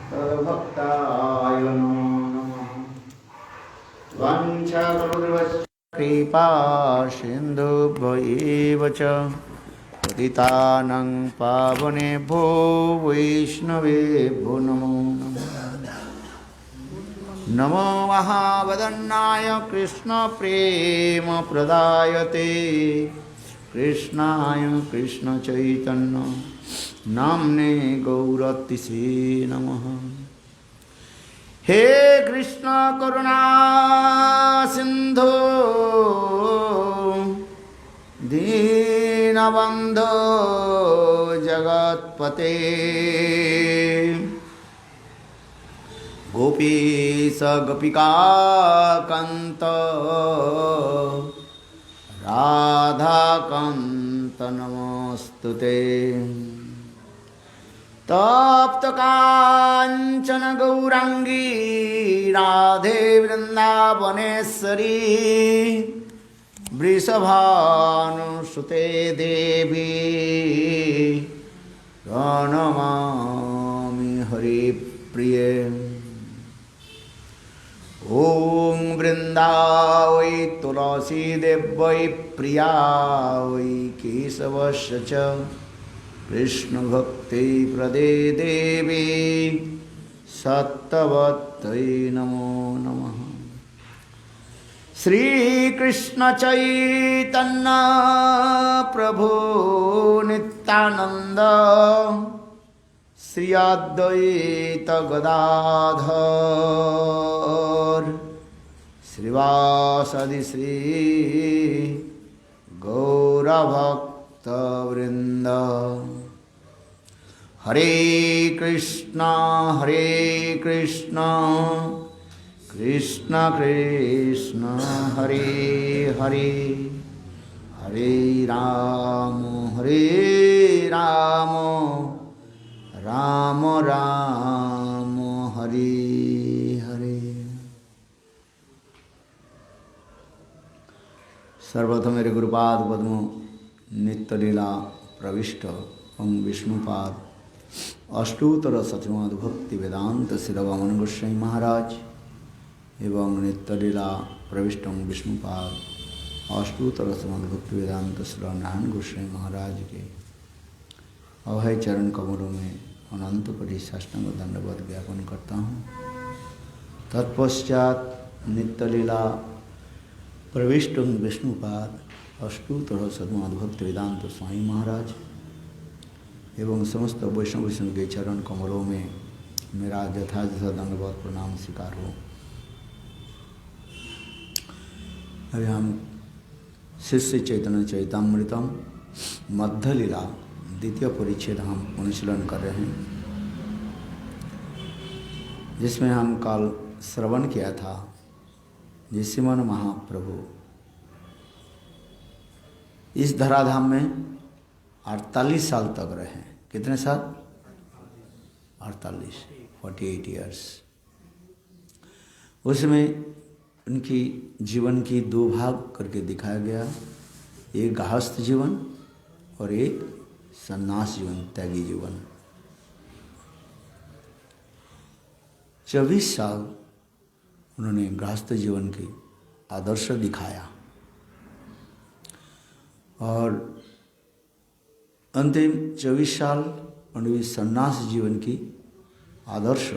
तद्भक्ताय नमो नमः। वाञ्छाकल्पतरुश्च कृपा सिन्धुभ्यो एव च पतितानां पावनेभ्यो वैष्णवेभ्यो नमो नमः। नमो महावदन्नाय कृष्णप्रेमप्रदायते कृष्णाय कृष्णचैतन्य नाम्ने गौरतिसे नमः। हे कृष्ण करुणा सिंधु दीनबंधो जगत्पते गोपीश गोपिकाकान्त राधाकान्त नमोस्तुते। तप्त कांचन गौरांगी राधे वृंदावनेश्वरी वृषभानुसुते देवी प्रणमामि हरिप्रिये। ओं वृंदावै तुलसी देवै प्रिया वै केशवस्य च कृष्ण भक्ति प्रदे देवी सत्तवत्तै नमो नमः। श्री कृष्ण चैतन्य प्रभु नित्यानंद श्री अद्वैत गदाधर श्रीवासदि श्री गौरभक्त वृंद। हरे कृष्णा कृष्ण कृष्ण हरे हरे हरे राम राम राम हरे हरे। सर्वथा मेरे गुरुपाद पद्म नित्य लीला प्रविष्ट ओं विष्णुपाद अष्टोत्तर शतनाथ भक्ति वेदांत श्रीरवामन गोस्वामी महाराज एवं नित्य लीला प्रविष्ट ओं विष्णुपाद अष्टोत्तर शतनाथ भक्ति वेदांत श्रीनारायण गोस्वामी महाराज के अभय चरण कमलों में अनंत कोटि साष्टांग दंडवत ज्ञापन करता हूँ। तत्पश्चात नित्य लीला प्रविष्ट विष्णुपाद अष्टोत्तर शतनाथ भक्ति वेदांत स्वामी महाराज एवं समस्त वैष्णव के चरण कमलों में मेरा यथायथ दंडवत प्रणाम स्वीकार हो। अभी हम शिष्य चैतन्य चैतामृतम मध्य लीला द्वितीय परिच्छेद हम अनुशीलन कर रहे हैं, जिसमें हम कल श्रवण किया था श्रीमन महाप्रभु इस धराधाम में 48 साल तक रहे। कितने साल? 48 ईयर्स। उसमें उनकी जीवन की दो भाग करके दिखाया गया, एक गृहस्थ जीवन और एक सन्यास जीवन, त्यागी जीवन। 24 साल उन्होंने गृहस्थ जीवन की आदर्श दिखाया और अंतिम 24 साल उन्होंने सन्यास जीवन की आदर्श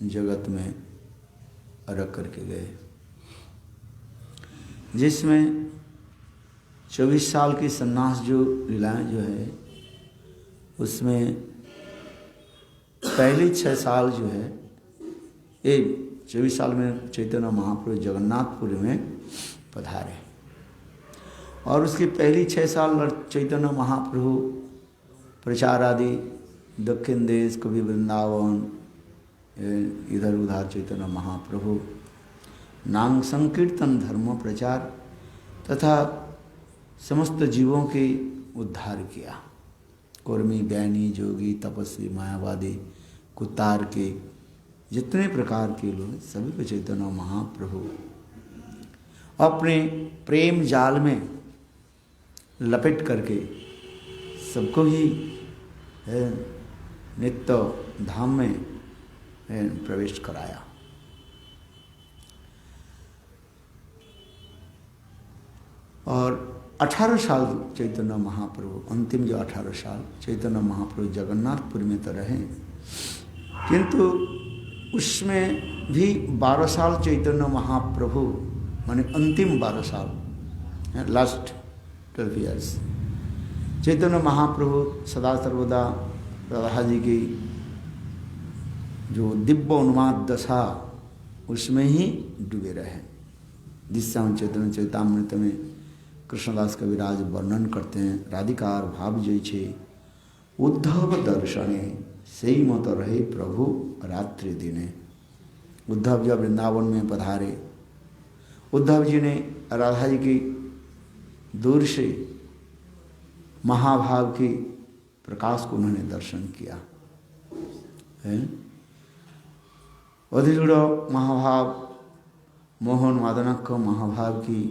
जगत में रख करके गए, जिसमें 24 साल की सन्यास जो लीलाएं जो है उसमें पहली 6 साल जो है ये 24 साल में चैतन्य महाप्रभु जगन्नाथपुरी में पधारे और उसकी पहली 6 साल चैतन्य महाप्रभु प्रचार आदि दक्षिण देश कभी वृंदावन इधर उधर चैतन्य महाप्रभु नाम संकीर्तन धर्म प्रचार तथा समस्त जीवों के उद्धार किया। कर्मी ज्ञानी जोगी तपस्वी मायावादी कुतार के जितने प्रकार के लोग सभी को चैतन्य महाप्रभु अपने प्रेम जाल में लपेट करके सबको ही नित्य धाम में प्रवेश कराया। और 18 साल चैतन्य महाप्रभु, अंतिम जो 18 साल चैतन्य महाप्रभु जगन्नाथपुरी में तो रहे, किंतु उसमें भी 12 साल चैतन्य महाप्रभु, माने अंतिम 12 साल, लास्ट 12 ईयर्स चैतन्य महाप्रभु सदा सर्वदा राधा जी की जो दिव्य उन्माद दशा उसमें ही डूबे रहे, जिससे हम चैतन्य चैतामृत में कृष्णदास कविराज वर्णन करते हैं। राधिकार भाव जय छे उद्धव दर्शने सही मत रहे प्रभु रात्रि दिने। उद्धव जब वृंदावन में पधारे, उद्धव जी ने राधा जी की दूर से महाभाव की प्रकाश को उन्होंने दर्शन किया है। अधिरूढ़ महाभाव मोहन मादनक महाभाव की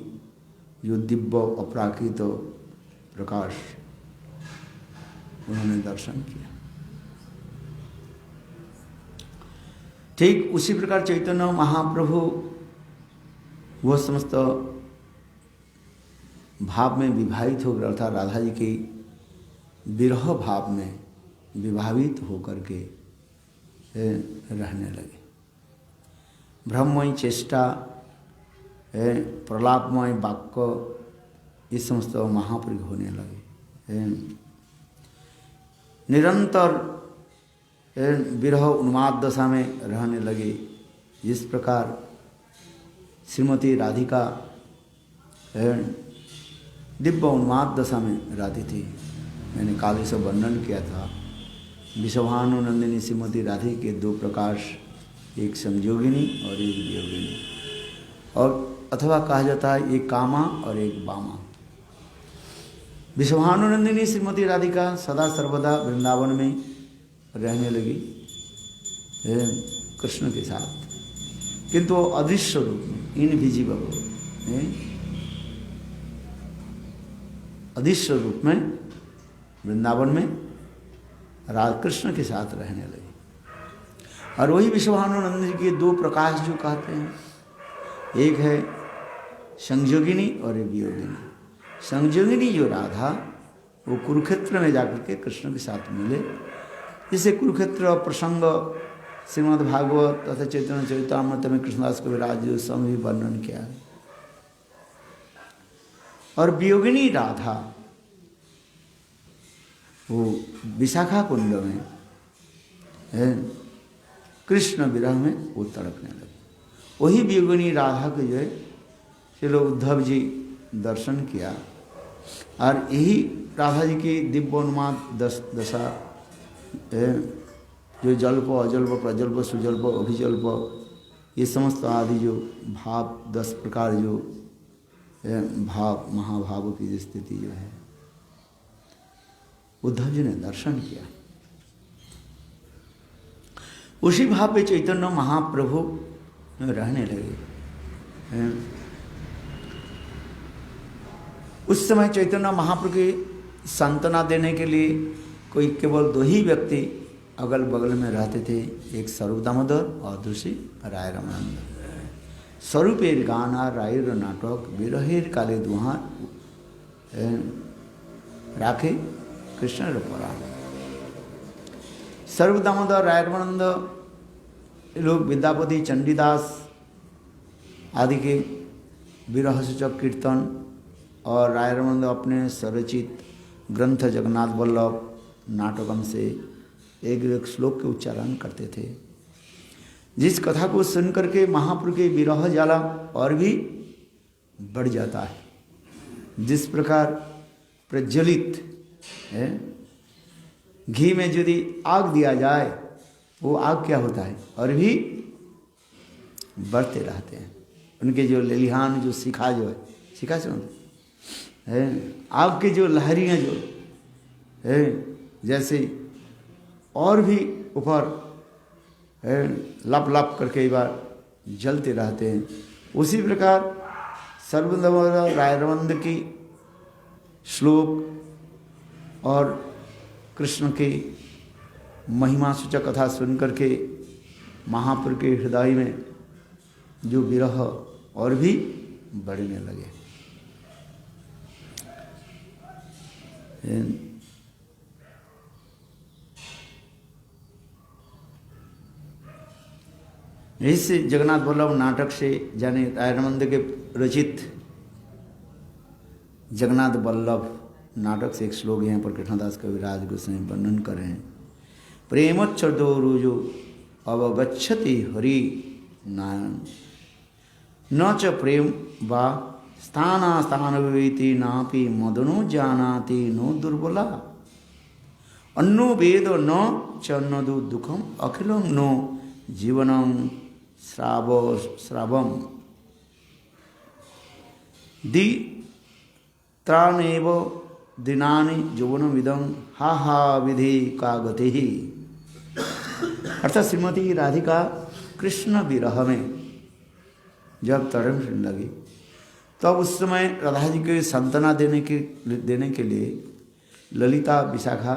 जो दिव्य अपराकृत प्रकाश उन्होंने दर्शन किया। ठीक उसी प्रकार चैतन्य महाप्रभु वह समस्त भाव में विभावित हो गया, अर्थात राधा जी के विरह भाव में विभावित होकर के रहने लगे। ब्रह्ममय चेष्टा, प्रलापमय वाक्य, ये समस्त महाप्रभु होने लगे। निरंतर विरह उन्माद दशा में रहने लगे। जिस प्रकार श्रीमती राधिका दिव्य उन्माद दशा में रहती थी, मैंने काल से वर्णन किया था। विश्वभानुनंदिनी श्रीमती राधे के दो प्रकाश, एक संयोगिनी और एक वियोगिनी, और अथवा कहा जाता है एक कामा और एक वामा। विश्वभानुनंदिनी श्रीमती राधिका सदा सर्वदा वृंदावन में रहने लगी कृष्ण के साथ, किंतु अदृश्य रूप में, इनविजिबल, अदृश्य रूप में वृंदावन में राधा कृष्ण के साथ रहने लगी। और वही विश्वभानुनंद जी के दो प्रकाश जो कहते हैं, एक है संयोगिनी और एक वियोगिनी। संयोगिनी जो राधा, वो कुरुक्षेत्र में जाकर के कृष्ण के साथ मिले, जिसे कुरुक्षेत्र प्रसंग श्रीमद् भागवत तथा चैतन्य चरितामृत में कृष्णदास कविराज संग भी वर्णन किया है। और वियोगिनी राधा वो विशाखा कुंड में कृष्ण विरह में वो तड़पने लगे। वही वियोगिनी राधा को जो है श्री उद्धव जी दर्शन किया, और यही राधा जी की दिव्योन्माद दशा, जो जल्प अजल्प प्रजल्प सुजल्प अभिजल्प, ये समस्त आदि जो भाव 10 प्रकार जो भाव महाभाव की जो स्थिति जो है, उद्धव जी ने दर्शन किया। उसी भाव पे चैतन्य महाप्रभु रहने लगे। उस समय चैतन्य महाप्रभु की सांत्वना देने के लिए कोई केवल 2 ही व्यक्ति अगल बगल में रहते थे, एक स्वरूप दामोदर और दूसरी राय रामानंद। स्वरूपेर गाना रायर नाटक विरहेर काले दुहार राखे कृष्ण पुराण। स्वरूप दामोदर राय रामानंद लोग विद्यापति चंडीदास आदि के विरह सूचक कीर्तन और राय रामानंद अपने स्वरचित ग्रंथ जगन्नाथ वल्लभ नाटकम से एक श्लोक के उच्चारण करते थे, जिस कथा को सुनकर के महाप्रभु के विरह ज्वाला और भी बढ़ जाता है। जिस प्रकार प्रज्वलित घी में यदि आग दिया जाए, वो आग क्या होता है और भी बढ़ते रहते हैं। उनके जो लेलिहान जो शिखा जो है, शिखा से है आग की जो लहरियाँ जो है, जैसे और भी ऊपर लप लप करके एक बार जलते रहते हैं, उसी प्रकार सर्वदामोदर राय रामानंद की श्लोक और कृष्ण की महिमा सूचक कथा सुन करके महाप्रभु के हृदय में जो विरह और भी बढ़ने लगे। इस जगन्नाथ वल्लभ नाटक से जाने दयानंद के रचित जगन्नाथ वल्लभ नाटक से एक श्लोक यहाँ पर कृष्णदास कविराज गोस्वामी वर्णन कर रहे हैं। प्रेमोच्छ्वतो रुजो अवगच्छति हरि नायन न च प्रेम वा स्थाना विवेति नापि मदनो जानाति नो दुर्बला अन्नो वेद न चन्नदु दुखम अखिलम नो जीवनम श्रावम दि त्राणेव दिनानि यौवनमिदं हा हा विधि का गति। अर्थात श्रीमती राधिका कृष्ण विरह में जब तड़पने लगी तब उस समय राधा जी को सांत्वना देने के लिए ललिता विशाखा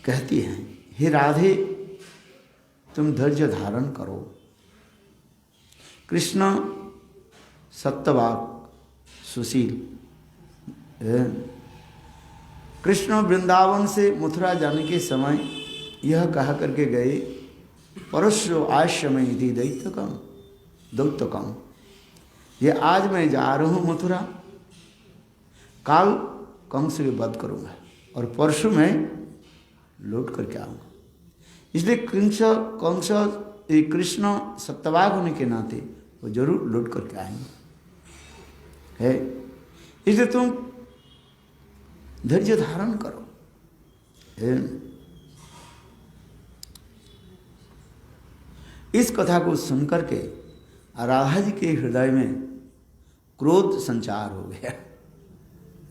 कहती हैं, हे राधे तुम धैर्य धारण करो। कृष्ण सत्यवाक सुशील, कृष्ण वृंदावन से मथुरा जाने के समय यह कहा करके गए, परस्यो आश्रम यदि दैत्यकम, ये आज मैं जा रहा हूँ मथुरा, काल कंस के वध करूँगा और परसों मैं लौट करके आऊँगा। इसलिए कंस कृष्ण सत्यवाग होने के नाते वो जरूर लौट करके आएंगे है, इसलिए तुम धैर्य धारण करो। इस कथा को सुनकर के राधा जी के हृदय में क्रोध संचार हो गया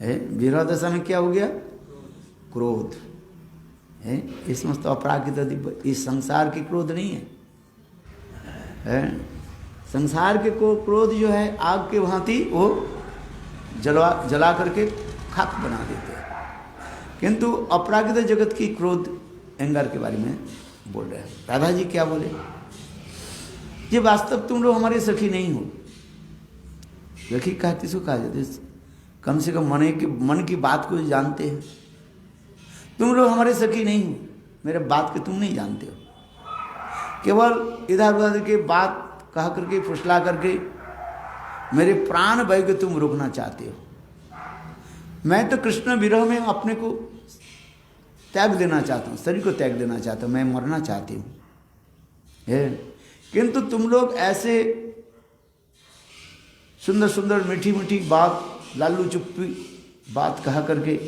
है। विरह दशा में क्या हो गया? क्रोध है। इसमें तो अपराकृत दिव्य, इस संसार की क्रोध नहीं है। संसार के को क्रोध जो है आग के भांति वो जला करके खाक बना देते हैं, किंतु अपराकृत जगत की क्रोध एंगर के बारे में बोल रहे हैं। राधा जी क्या बोले? ये वास्तव तुम लोग हमारे सखी नहीं हो। सखी कहती सो कहा जाते, कम से कम मन की बात को जानते हैं। तुम लोग हमारे सखी नहीं हो, मेरे बात के तुम नहीं जानते हो, केवल इधर उधर के बात कहा करके फुसला करके मेरे प्राण भय को तुम रोकना चाहते हो। मैं तो कृष्ण विरह में अपने को त्याग देना चाहता हूँ, शरीर को त्याग देना चाहता हूँ, मैं मरना चाहती हूँ। किंतु तुम लोग ऐसे सुंदर सुंदर मीठी मीठी बात, लालू चुप्पी बात कहा करके,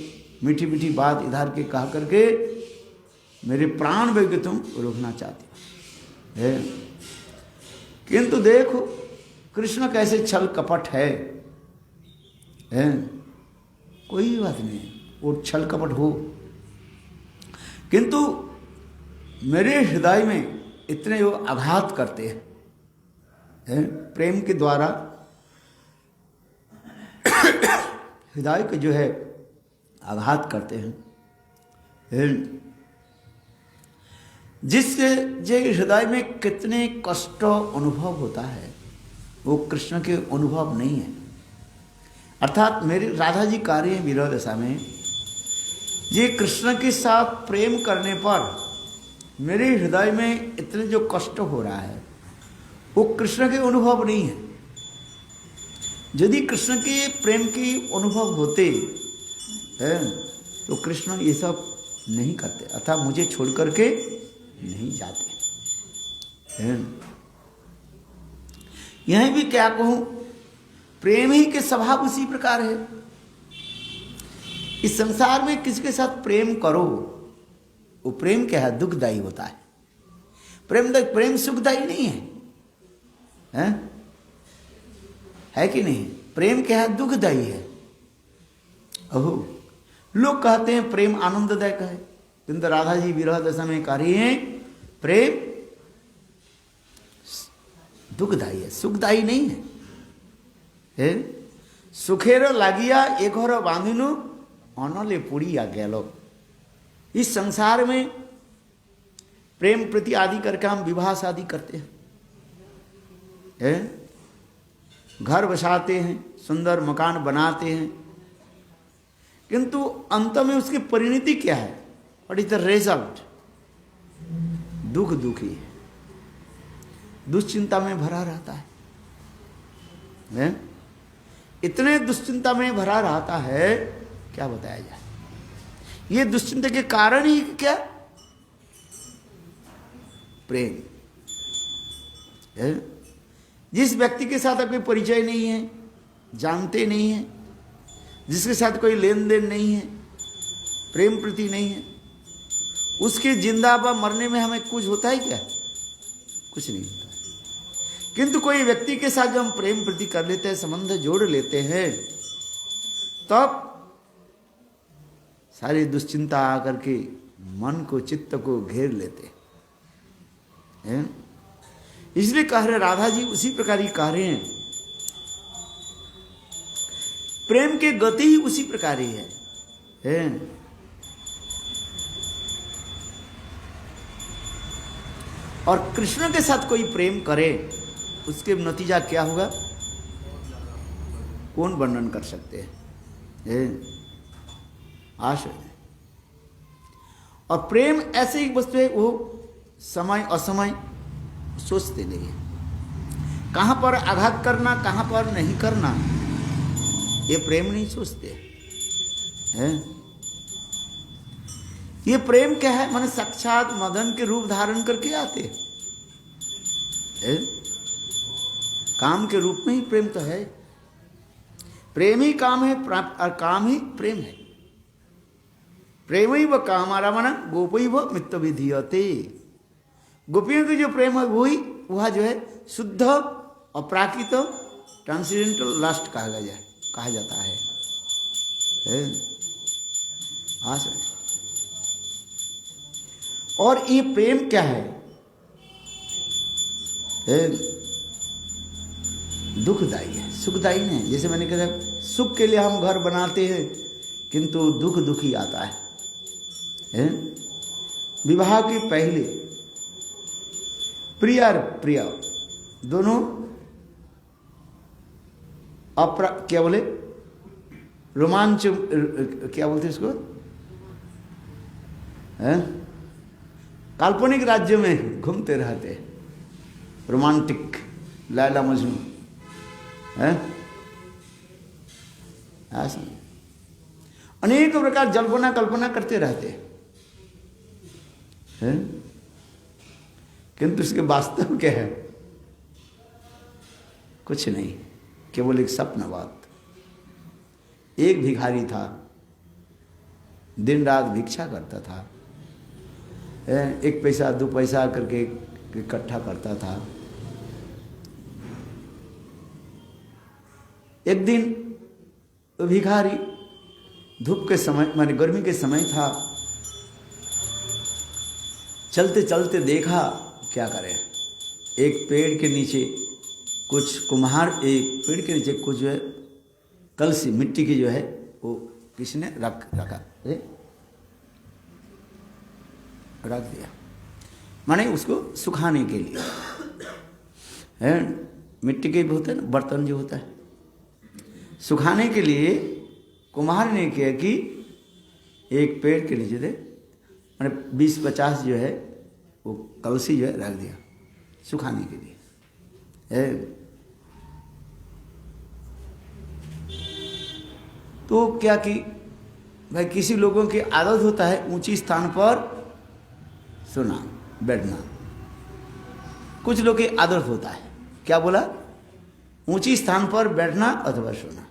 मीठी मीठी बात इधर के कहा करके मेरे प्राण भय को तुम रोकना चाहते हो। किंतु देखो कृष्ण कैसे छल कपट है। कोई बात नहीं, वो छल कपट हो, किंतु मेरे हृदय में इतने वो आघात करते हैं प्रेम के द्वारा, हृदय के जो है आघात करते हैं, जिससे जो हृदय में कितने कष्ट अनुभव होता है वो कृष्ण के अनुभव नहीं है। अर्थात मेरी राधा जी कार्य विरह दशा में ये कृष्ण के साथ प्रेम करने पर मेरे हृदय में इतने जो कष्ट हो रहा है वो कृष्ण के अनुभव नहीं है। यदि कृष्ण के प्रेम के अनुभव होते तो कृष्ण ये सब नहीं करते, अर्थात मुझे छोड़ करके नहीं जाते। यह भी क्या कहूं, प्रेम ही के स्वभाव उसी प्रकार है। इस संसार में किसके साथ प्रेम करो, वो प्रेम क्या है? दुखदायी होता है। प्रेम सुखदायी नहीं है, है कि नहीं? प्रेम क्या है? दुखदायी है। अहो, लोग कहते हैं प्रेम आनंददायक है, किंतु राधा जी विरह दशा में कार्य है प्रेम दुखदायी है, सुखदायी नहीं है। सुखेर लागिया एक घर बांधिनु अनले पुड़िया गैलो। इस संसार में प्रेम प्रति आदि करके हम विवाह शादी करते हैं, घर बसाते हैं, सुंदर मकान बनाते हैं, किंतु अंत में उसकी परिणति क्या है? What is the result? दुख दुखी है, दुश्चिंता में भरा रहता है, इतने दुश्चिंता में भरा रहता है, क्या बताया जाए। ये दुश्चिंता के कारण ही क्या? प्रेम। जिस व्यक्ति के साथ कोई परिचय नहीं है, जानते नहीं है, जिसके साथ कोई लेन देन नहीं है, प्रेम प्रति नहीं है, उसके जिंदा व मरने में हमें कुछ होता है क्या? कुछ नहीं होता है। किंतु कोई व्यक्ति के साथ जब हम प्रेम प्रति कर लेते हैं, संबंध जोड़ लेते हैं, तब सारी दुश्चिंता आकर के मन को, चित्त को घेर लेते हैं। इसलिए कह रहे राधा जी उसी प्रकार ही कह रहे हैं, प्रेम के गति ही उसी प्रकार ही है। और कृष्ण के साथ कोई प्रेम करे, उसके नतीजा क्या होगा, कौन वर्णन कर सकते हैं? आशय। और प्रेम ऐसे ही वस्तु है, वो समय असमय सोचते नहीं है, कहां पर आघात करना, कहां पर नहीं करना, ये प्रेम नहीं सोचते हैं। ये प्रेम क्या है? माने साक्षात मदन के रूप धारण करके आते हैं। काम के रूप में ही प्रेम तो है। प्रेम ही काम है, और काम ही प्रेम है। प्रेम ही व काम आरामना गोपी व मित्र विधीयते। गोपियों की जो प्रेम है वही वह जो है शुद्ध अपराकृत ट्रांसेंडेंटल लास्ट कहा जाता है। और ये प्रेम क्या है? दुखदायी है, सुखदायी नहीं। जैसे मैंने कहा, सुख के लिए हम घर बनाते हैं, किंतु दुख दुखी आता है। विवाह के पहले प्रिय और प्रिय दोनों क्या बोले, रोमांच, क्या बोलते इसको, काल्पनिक राज्य में घूमते रहते, रोमांटिक लैला मजनू है। अनेक प्रकार जल्पना कल्पना करते रहते हैं, किंतु इसके वास्तव क्या है? कुछ नहीं, केवल एक सपना बात। एक भिखारी था, दिन रात भिक्षा करता था, एक पैसा दो पैसा करके इकट्ठा करता था। एक दिन भिखारी धूप के समय, माने गर्मी के समय था, चलते चलते देखा, क्या करे, एक पेड़ के नीचे कुछ कुम्हार, एक पेड़ के नीचे कुछ जो है कलसी मिट्टी की जो है वो किसी ने रखा रख दिया, माने उसको सुखाने के लिए है। मिट्टी के होते हैं ना बर्तन जो होता है, सुखाने के लिए कुम्हार ने किया कि एक पेड़ के नीचे थे, मैंने 20-50 जो है वो कलसी जो है रख दिया सुखाने के लिए। तो क्या कि भाई किसी लोगों की आदत होता है ऊंची स्थान पर सोना बैठना, कुछ लोग की आदत होता है, क्या बोला, ऊंची स्थान पर बैठना अथवा सोना।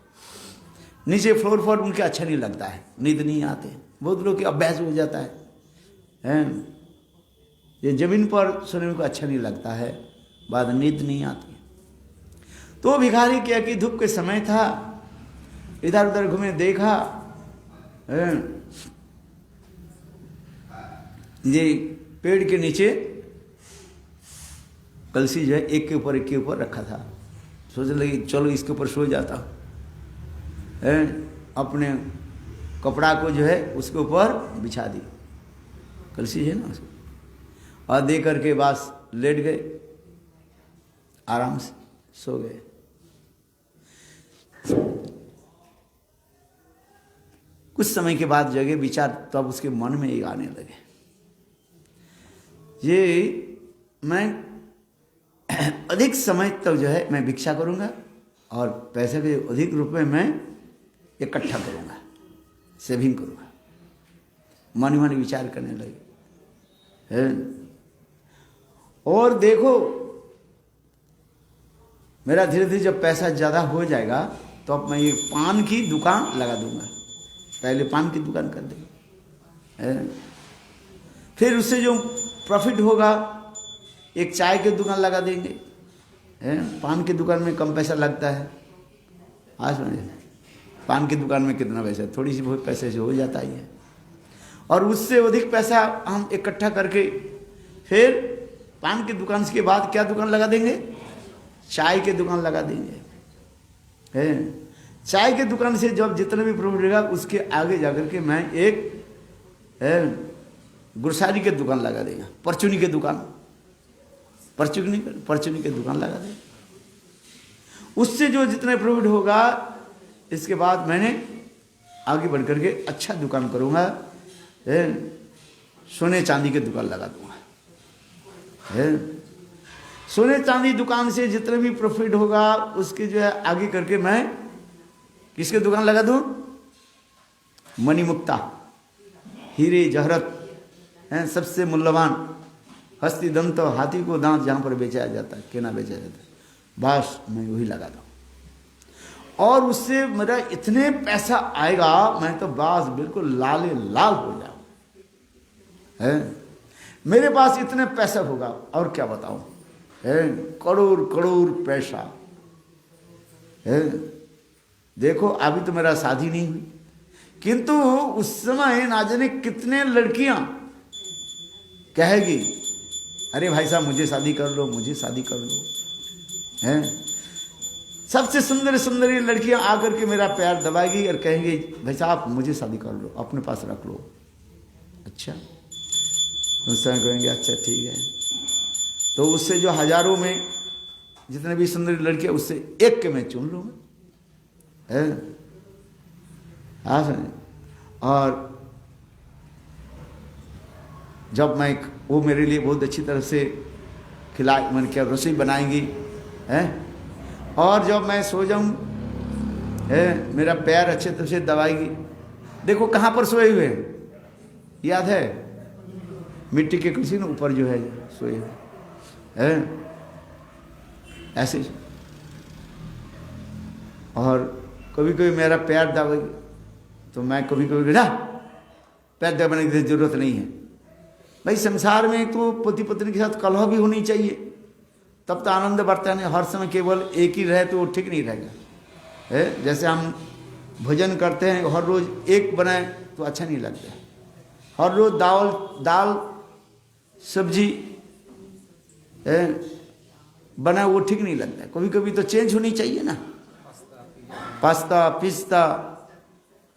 नीचे फ्लोर पर उनके अच्छा नहीं लगता है, नींद नहीं आते, बहुत लोग के अभ्यास हो जाता है। ये जमीन पर सोने को अच्छा नहीं लगता है, बाद नींद नहीं आती। तो भिखारी क्या कि धूप के समय था, इधर उधर घूमे, देखा ये पेड़ के नीचे कलसी जो है एक के ऊपर रखा था। सोचने लगी चलो इसके ऊपर सो जाता है, अपने कपड़ा को जो है उसके ऊपर बिछा दी, कलसी है ना उसको, और दे करके बस लेट गए, आराम से सो गए। कुछ समय के बाद जगे विचार, तब उसके मन में ये आने लगे, ये मैं अधिक समय तक जो है मैं भिक्षा करूंगा और पैसे के अधिक रुपए मैं इकट्ठा करूंगा, सेविंग करूंगा। मन ही मन विचार करने लगे है। और देखो मेरा धीरे धीरे जब पैसा ज़्यादा हो जाएगा तो अब मैं ये पान की दुकान लगा दूंगा। पहले पान की दुकान कर देंगे, फिर उससे जो प्रॉफिट होगा एक चाय की दुकान लगा देंगे। पान की दुकान में कम पैसा लगता है, आज पान की दुकान में कितना पैसा, थोड़ी सी बहुत पैसे से हो जाता ही है। और उससे अधिक पैसा हम इकट्ठा करके फिर पान की दुकान के बाद क्या दुकान लगा देंगे, चाय की दुकान लगा देंगे। चाय की दुकान से जब जितना भी प्रॉफिट रहेगा उसके आगे जाकर के मैं एक ग्रोसरी की दुकान लगा देगा, परचूनी की दुकान, परचूनी की दुकान लगा देगा। उससे जो जितने प्रॉफिट होगा इसके बाद मैंने आगे बढ़ करके अच्छा दुकान करूँगा, सोने चांदी की दुकान लगा दूंगा। सोने चांदी दुकान से जितने भी प्रॉफिट होगा उसके जो है आगे करके मैं किसके दुकान लगा दूं, मणिमुक्ता, हीरे जहरत हैं, सबसे मूल्यवान हस्ती दंत, हाथी को दांत जहाँ पर बेचा जाता है, केना बेचा जाता है, बस मैं वही लगा दूं। और उससे मेरा इतने पैसा आएगा मैं तो बस बिल्कुल लाल लाल हो जाऊं। मेरे पास इतने पैसा होगा और क्या बताऊं, करोड़ करोड़ पैसा है। देखो अभी तो मेरा शादी नहीं हुई, किंतु उस समय ना जाने कितने लड़कियां कहेगी अरे भाई साहब मुझे शादी कर लो, मुझे शादी कर लो। हैं सबसे सुंदर सुंदर लड़कियां आकर के मेरा प्यार दबाएगी और कहेंगी भाई साहब मुझे शादी कर लो, अपने पास रख लो। अच्छा उस समय कहेंगे अच्छा ठीक है। तो उससे जो हजारों में जितने भी सुंदर लड़कियां उससे एक के मैं चुन लूँगा। और जब मैं वो मेरे लिए बहुत अच्छी तरह से खिला मन क्या रसोई बनाएंगी हैं, और जब मैं सो जाऊं मेरा पैर अच्छे तरह से दबाएगी। देखो कहाँ पर सोए हुए हैं, याद है, मिट्टी के किसी ने ऊपर जो है सोए हैं ऐसे। और कभी कभी मेरा पैर दबाएगी तो मैं कभी कभी ना पैर दबाने की जरूरत नहीं है भाई। संसार में तो पति पत्नी के साथ कलह भी होनी चाहिए, तब तो आनंद बढ़ता है। हर समय केवल एक ही रहे तो वो ठीक नहीं रहेगा। जैसे हम भोजन करते हैं हर रोज एक बनाए तो अच्छा नहीं लगता, हर रोज दाल सब्जी बना वो ठीक नहीं लगता। कभी कभी तो चेंज होनी चाहिए ना, पास्ता पिस्ता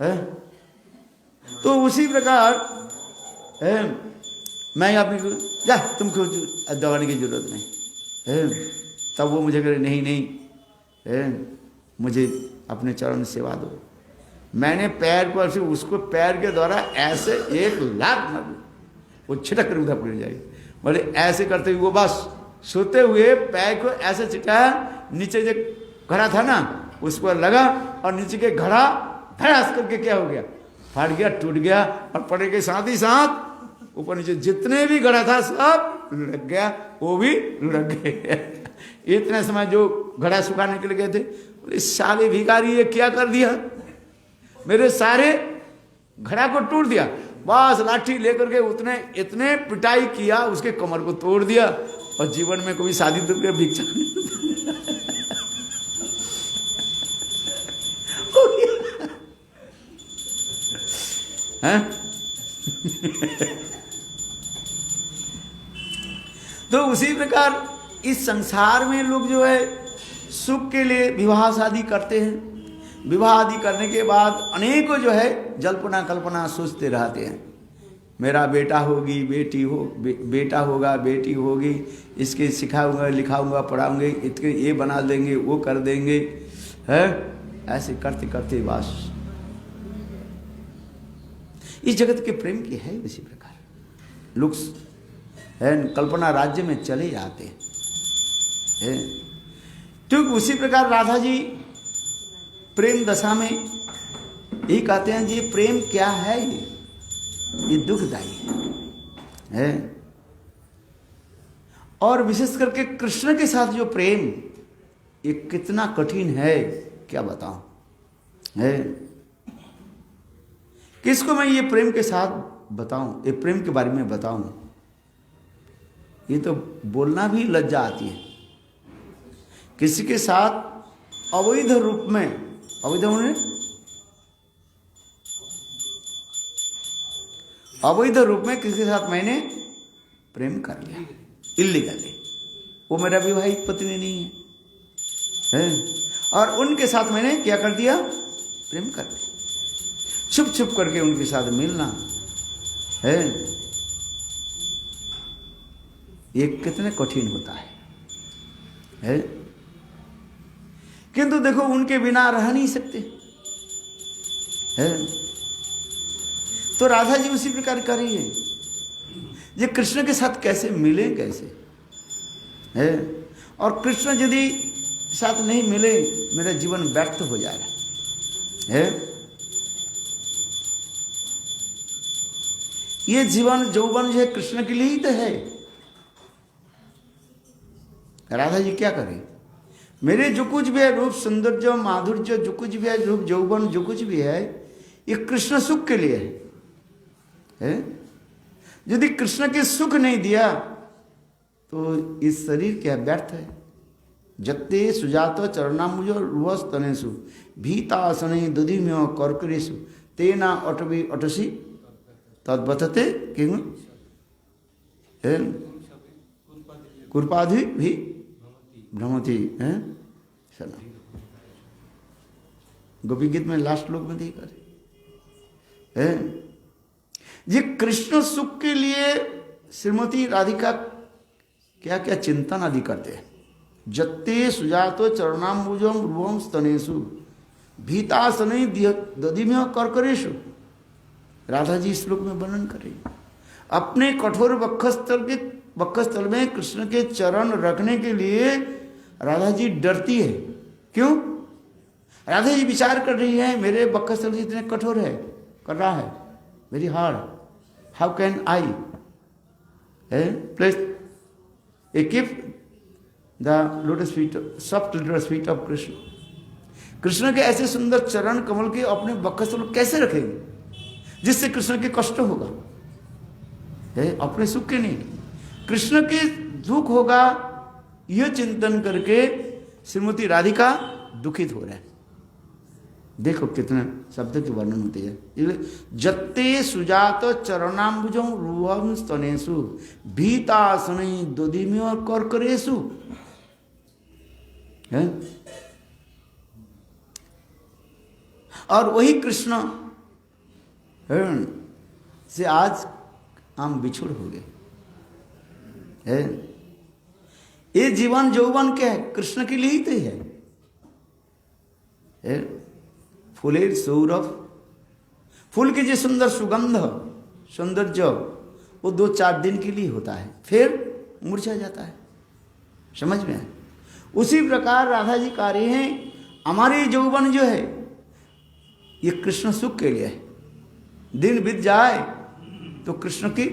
है। तो उसी प्रकार मैं अपने को जा तुमको दबाने की जरूरत नहीं है। तब वो मुझे कहे नहीं मुझे अपने चरण सेवा दो। मैंने पैर पर से उसको पैर के द्वारा ऐसे 1 लाख मार, वो छिटक कर उधर पड़ जाएगी। बोले ऐसे करते हुए वो बस सोते हुए पैर को ऐसे छिटाया, नीचे जो घड़ा था ना उस पर लगा और नीचे के घड़ा धड़ास करके क्या हो गया, फट गया, टूट गया। और पड़े के साथ ही साथ ऊपर नीचे जितने भी घड़ा था सब लुढ़क गया, वो भी लुढ़क गए। इतने समय जो घड़ा सुखाने के लिए गए थे, बोले साले भिखारी ये क्या कर दिया, मेरे सारे घड़ा को टूट दिया। बस लाठी लेकर के उतने इतने पिटाई किया, उसके कमर को तोड़ दिया। और जीवन में कभी शादी तो के भिक्षा हैं तो उसी प्रकार इस संसार में लोग जो है सुख के लिए विवाह शादी करते हैं। विवाह आदि करने के बाद अनेकों जो है जल्पना कल्पना सोचते रहते हैं मेरा बेटा होगी, बेटी हो, बेटा होगा, बेटी होगी, इसके सिखाऊंगा, लिखाऊंगा, पढ़ाऊंगे, इतने ये बना देंगे, वो कर देंगे, है ऐसे करते करते बस इस जगत के प्रेम की है इसी प्रकार। लोग है कल्पना राज्य में चले जाते हैं। ठीक उसी प्रकार राधा जी प्रेम दशा में ये कहते हैं जी प्रेम क्या है, ये दुखदायी है। और विशेष करके कृष्ण के साथ जो प्रेम ये कितना कठिन है क्या बताऊं, है किसको मैं ये प्रेम के साथ बताऊं, ये प्रेम के बारे में बताऊं, ये तो बोलना भी लज्जा आती है। किसी के साथ अवैध रूप में, अवैध होने अवैध रूप में किसी के साथ मैंने प्रेम कर लिया इल्लीगली, वो मेरा विवाहित पत्नी नहीं है, और उनके साथ मैंने क्या कर दिया, प्रेम कर दिया, छुप छुप करके उनके साथ मिलना है, ये कितने कठिन होता है? किंतु देखो उनके बिना रह नहीं सकते है। तो राधा जी उसी प्रकार कर रही है, ये कृष्ण के साथ कैसे मिले, कैसे है, और कृष्ण यदि साथ नहीं मिले मेरा जीवन व्यर्थ हो जाएगा है। ये जीवन यौवन जो है कृष्ण के लिए ही तो है। राधा जी क्या करें, मेरे जो कुछ भी है रूप सौंदर्य माधुर्य, जो कुछ भी है रूप यौवन, जो कुछ भी है ये कृष्ण सुख के लिए है। यदि कृष्ण के सुख नहीं दिया तो इस शरीर क्या व्यर्थ है। जत्ते सुजातो चरणाम्बुजो रुवस्तनेषु भीतासने दधिम्यो कर्करेषु तेना अटवी अटसी तद्वतते किं कुर्पाधि भी भ्रमति है। सुना गोपी गीत में लास्ट लोग में देखा है, ये कृष्ण सुख के लिए श्रीमती राधिका क्या क्या चिंतन आदि करते हैं। जत्ते सुजातो चरणाम्बुजम रुवम स्तनेषु भीतासने दधिम्य कर्करेषु। राधा जी श्लोक में वर्णन करें अपने कठोर वक्षस्थल में कृष्ण के चरण रखने के लिए राधा जी डरती है। क्यों? राधा जी विचार कर रही है मेरे वक्षस्थल इतने कठोर है, कर रहा है very hard, how can I place a keep the lotus feet, soft lotus feet of Krishna. Krishna के ऐसे सुंदर चरण कमल के अपने वक्षस्थल कैसे रखेंगे जिससे कृष्ण के कष्ट होगा, अपने सुख के नहीं, कृष्ण के दुख होगा। यह चिंतन करके श्रीमती राधिका दुखित हो रहे हैं। देखो कितने शब्द के वर्णन होते हैं। जत्ते सुजात चरणाम्बुजं रुवं स्तनेषु भीतासने दधिम्य कर्करेषु। और वही कृष्ण से आज हम बिछुड़ हो गए। ये जीवन यौवन क्या है, कृष्ण के लिए ही तो है। फूलेर सौरभ, फूल की जो सुंदर सुगंध सौंदर्य वो 2-4 दिन के लिए होता है, फिर मुरझा जाता है। समझ में आए? उसी प्रकार राधा जी कह रहे हैं हमारे यौवन जो है ये कृष्ण सुख के लिए है। दिन बीत जाए तो कृष्ण की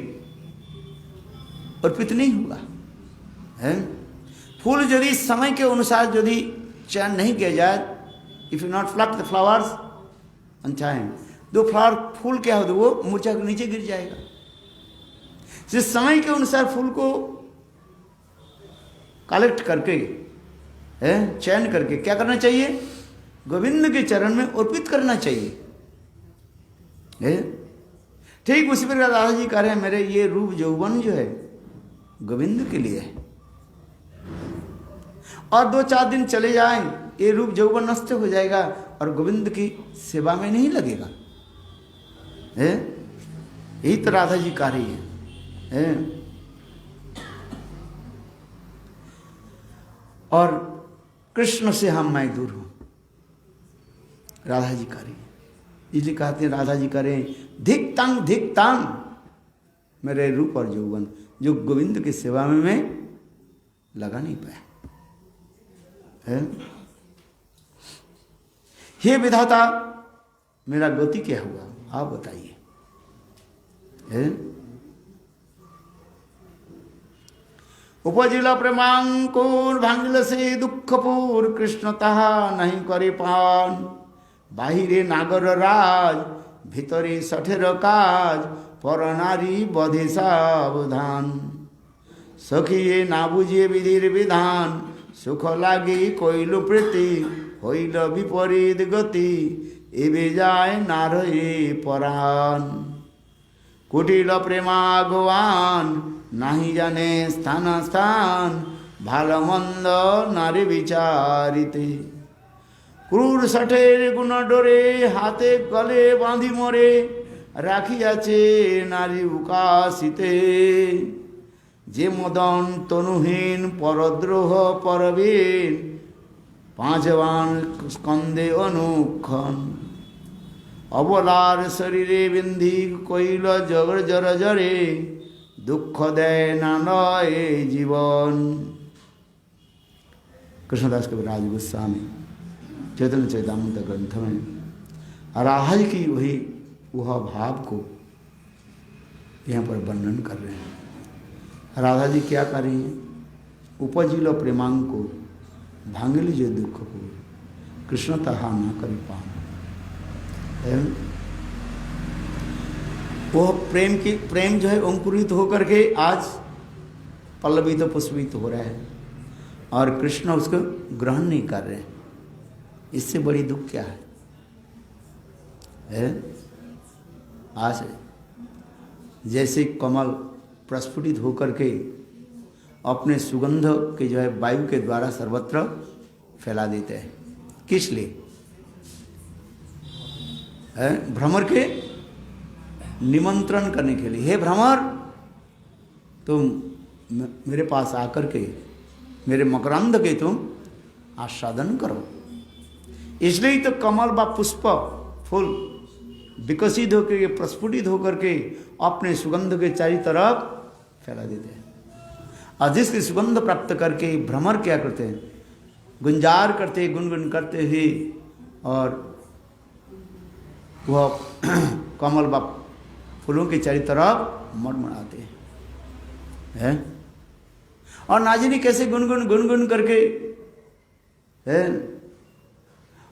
अर्पित नहीं होगा है। फूल यदि समय के अनुसार यदि चयन नहीं किया जाए, if you not plug the flowers on time, दो फ्लावर फूल क्या होता है वो मुरझा के नीचे गिर जाएगा। जिस समय के अनुसार फूल को कलेक्ट करके चयन करके क्या करना चाहिए, गोविंद के चरण में अर्पित करना चाहिए। ठीक उसी प्रकार राधा जी कह रहे हैं मेरे ये रूप यौवन जो है गोविंद के लिए है, और 2-4 दिन चले जाएं ये रूप यौवन नष्ट हो जाएगा और गोविंद की सेवा में नहीं लगेगा। यही तो राधा जी कार्य है? और कृष्ण से मैं दूर हूं, राधा जी कार्य। इसलिए कहते हैं राधा जी करें धिक तांग मेरे रूप और यौवन, जो गोविंद की सेवा में मैं लगा नहीं पाया है। हे विधाता, मेरा गति क्या हुआ आप बताइए है? उपजिल प्रेमांकुर भांगिल से दुखपुर, कृष्णतः नहीं करे पान, बाहिरे नागर राज ভিতরে ষঠের কাজ, পর নারী বধে সাবধান, সখিয়ে না বুঝিয়ে বিধির বিধান, সুখ লাগে কইল প্রীতি, হইল বিপরীত গতি, এবে যায় নারয়ে পরাণ, কুটিল প্রেমাগওয়ান, নাহি জানে স্থান স্থান, ভালো মন্দ নারী বিচারিতে, ক্রূর ষঠের গুণ ডোরে, হাতে গলে বাঁধি মরে, রাখিয়াছে নারী উকাশিতে, যে মদন তনুহীন পরদ্রোহ পরবীন, পাঁচবান স্কন্দে অনুক্ষণ, অবলার শরীরে বিন্ধি কইল জগর জর জরে, দুঃখ দেয় না নয় জীবন। कृष्णदास कविराज गोस्वामी चैतन्य चैतामृत ग्रंथ में राधा जी की वह भाव को यहाँ पर वर्णन कर रहे हैं। राधा जी क्या कर रही हैं? उपजिल प्रेमांग को भांगली जो दुख को, कृष्ण तहा ना करी पान। वह प्रेम जो है अंकुरित होकर के आज पल्लवित तो पुष्पित हो रहा है और कृष्ण उसको ग्रहण नहीं कर रहे हैं। इससे बड़ी दुख क्या है? आज जैसे कमल प्रस्फुटित होकर के अपने सुगंध के जो है वायु के द्वारा सर्वत्र फैला देते हैं, किस लिए? भ्रमर के निमंत्रण करने के लिए। हे भ्रमर, तुम मेरे पास आकर के मेरे मकरंद के तुम आस्वादन करो। इसलिए तो कमल व पुष्प फूल विकसित होकर के प्रस्फुटित होकर के अपने सुगंध के चारों तरफ फैला देते हैं। और जिसकी सुगंध प्राप्त करके भ्रमर क्या करते हैं? गुंजार करते, गुनगुन करते हुए और वह कमल व फूलों के चारों तरफ मड़मड़ाते हैं। और नाजिनी कैसे गुनगुन करके है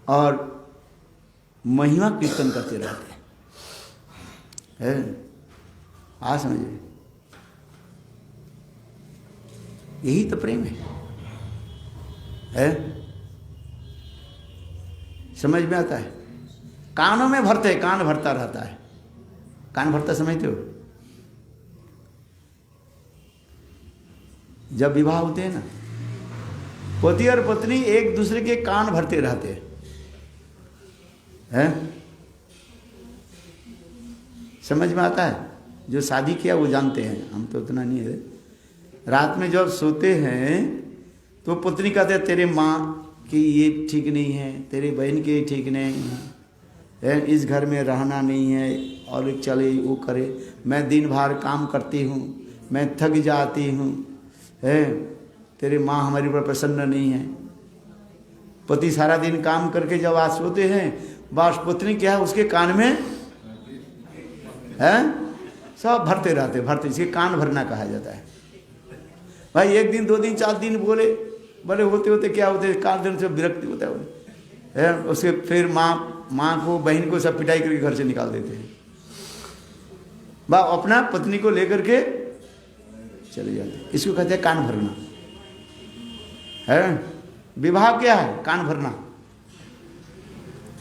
और महिमा कीर्तन करते रहते हैं। आ समझिए, यही तो प्रेम है? समझ में आता है? कानों में भरते, कान भरता रहता है। कान भरता समझते हो? जब विवाह होते हैं ना, पति और पत्नी एक दूसरे के कान भरते रहते हैं। समझ में आता है? जो शादी किया वो जानते हैं, हम तो उतना नहीं है। रात में जब सोते हैं तो पत्नी कहते हैं तेरे माँ की ये ठीक नहीं है, तेरे बहन की ये ठीक नहीं है, इस घर में रहना नहीं है, और चले वो करे, मैं दिन भर काम करती हूँ, मैं थक जाती हूँ, तेरे माँ हमारे ऊपर प्रसन्न नहीं है। पति सारा दिन काम करके जब आज सोते हैं, बस पत्नी क्या है उसके कान में है सब भरते रहते, इसके कान भरना कहा जाता है। भाई एक दिन, 2 दिन, 4 दिन बोले होते होते क्या होते, 4 दिन से विरक्ति होता है। उसके फिर माँ को, बहन को सब पिटाई करके घर से निकाल देते हैं। अपना पत्नी को लेकर के चले जाते। इसको कहते हैं कान भरना है। विवाह क्या है? कान भरना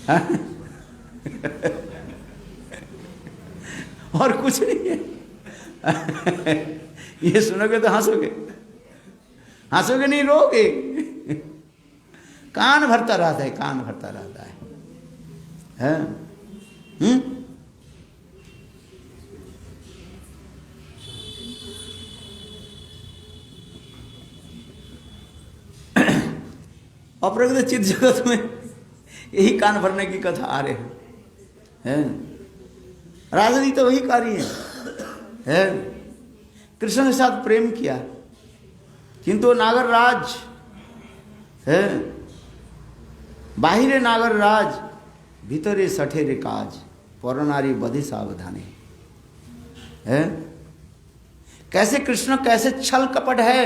है? और कुछ नहीं है। ये सुनोगे तो हंसोगे नहीं, रोगे। कान भरता रहता है, कान भरता रहता है। अपरक्त चित्त जगत में यही कान भरने की कथा आ रहे हैं। राजनी तो वही कार्य है। कृष्ण के साथ प्रेम किया किंतु नागर राज है, बाहिरे नागर राज भीतरे सठेरे काज, परनारी बधे सावधाने है। कैसे कृष्ण कैसे छल कपट है?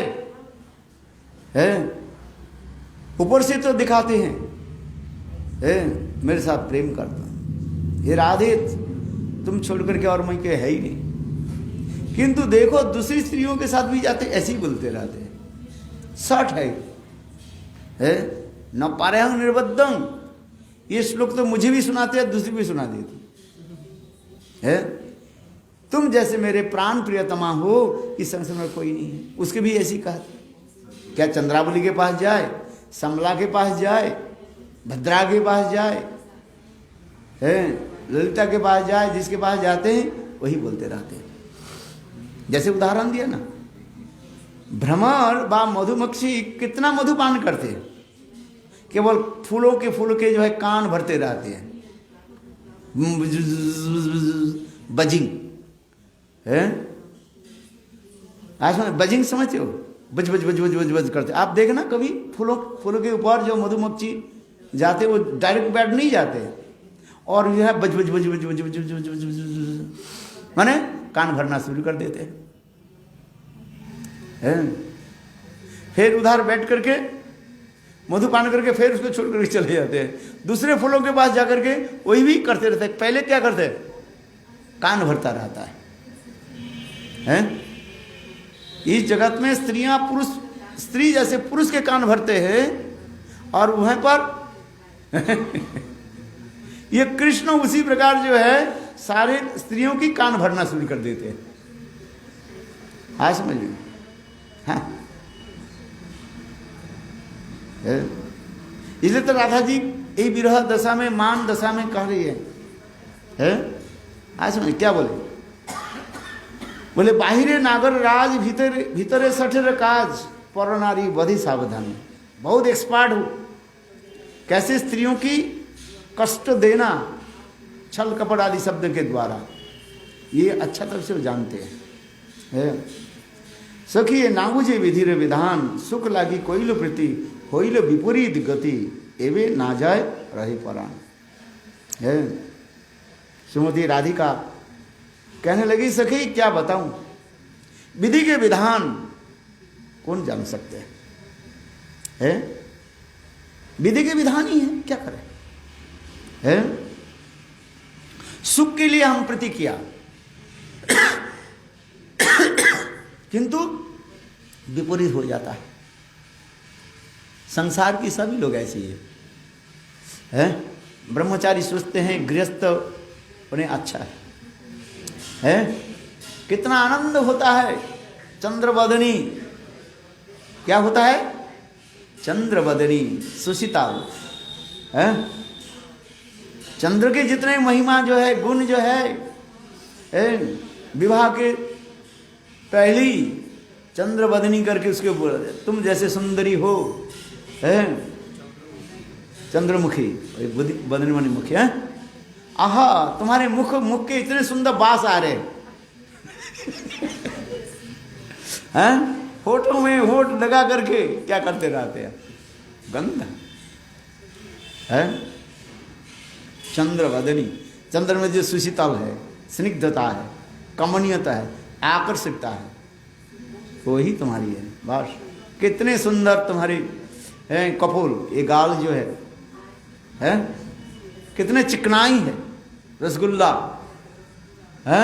ऊपर से तो दिखाते हैं मेरे साथ प्रेम करता, ये राधे तुम छोड़ करके और मैं के है ही नहीं, किंतु देखो दूसरी स्त्रियों के साथ भी जाते ऐसे ही बोलते रहते हैं। सठ है न पारेहं निर्बद्धं, ये श्लोक तो मुझे भी सुनाते हैं, दूसरी भी सुना देती है। तुम जैसे मेरे प्राण प्रियतमा हो इस संसार में कोई नहीं है। उसके भी ऐसी कहा, क्या चंद्रावली के पास जाए, समला के पास जाए, भद्रा के पास जाए, ललिता के पास जाए, जिसके पास जाते हैं वही बोलते रहते हैं। जैसे उदाहरण दिया ना, भ्रमर व मधुमक्खी कितना मधुपान करते हैं, केवल फूलों के जो है कान भरते रहते हैं, बजिंग है। आज बजिंग समझते हो, बज बज बज बज बज बज करते। आप देखना कभी फूलों के ऊपर जो मधुमक्खी जाते वो डायरेक्ट बैठ नहीं जाते, और जो है बज बज बज बज बज बज बज बज माने कान भरना शुरू कर देते हैं। फिर उधर बैठ करके मधुपान करके फिर उसको छोड़ करके चले जाते हैं। दूसरे फूलों के पास जाकर के वही भी करते रहते हैं। पहले क्या करते हैं, कान भरता रहता है। इस जगत में स्त्रियां पुरुष, स्त्री जैसे पुरुष के कान भरते हैं, और वहीं पर ये कृष्ण उसी प्रकार जो है सारे स्त्रियों की कान भरना शुरू कर देते हैं। हाँ समझिए। हाँ इसलिए तो राधा जी यही विरह दशा में, मान दशा में कह रही है। आज समझ क्या बोले, बोले बाहिरे नागर राज भीतरे सठेर काज, पर नारी बधी सावधान। बहुत एक्सपर्ट हो कैसे स्त्रियों की कष्ट देना छल कपट आदि शब्द के द्वारा, ये अच्छा तरह से वो जानते हैं। सखी ये नागुजे विधिरे विधान, सुख लागी कोइल प्रीति, होइल विपरीत गति, एवे ना जाए रही परान। श्रीमती राधिका कहने लगी, सखी क्या बताऊं, विधि के विधान कौन जान सकते हैं? विधि के विधान ही है, क्या करें? सुख के लिए हम प्रति किया, किंतु विपरीत हो जाता है। संसार की सभी लोग ऐसे ही है। ब्रह्मचारी सोचते हैं गृहस्थ उन्हें अच्छा है। कितना आनंद होता है चंद्रवदनी, क्या होता है? चंद्रवदनी सुशीतल है। चंद्र के जितने महिमा जो है, गुण जो है, विवाह के पहली चंद्रवदनी करके उसके बोला जाए, तुम जैसे सुंदरी हो, चंद्रमुखी बदनी वाली मुखी है। आहा, तुम्हारे मुख के इतने सुंदर बास आ रहे हैं। होठों में होठ लगा करके क्या करते रहते हैं, गंध है। चंद्रवदनी, चंद्र में जो सुशीतल है, स्निग्धता है, कमनीयता है, आकर्षकता है, वही तुम्हारी है। बस कितने सुंदर तुम्हारी कपोल, ये गाल जो है कितने चिकनाई है, रसगुल्ला है।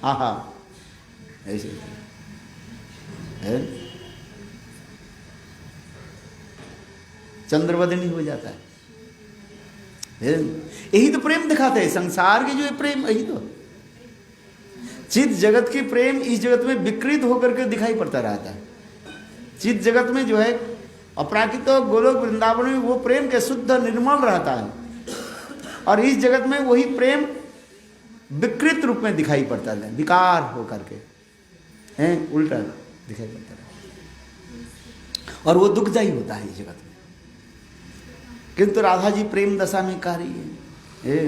आहा, ऐसे है, चंद्रवदनी हो जाता है। यही तो प्रेम दिखाते हैं संसार के, जो है प्रेम, यही तो चित जगत की प्रेम इस जगत में विकृत होकर के दिखाई पड़ता रहता है। चित जगत में जो है अपराकृत गोलोक वृंदावन में वो प्रेम के शुद्ध निर्मल रहता है, और इस जगत में वही प्रेम विकृत रूप में दिखाई पड़ता है, विकार होकर के उल्टा दिखाई पड़ता है, और वो दुखदायी होता है इस जगत में। किंतु राधा जी प्रेम दशा में कह रही है,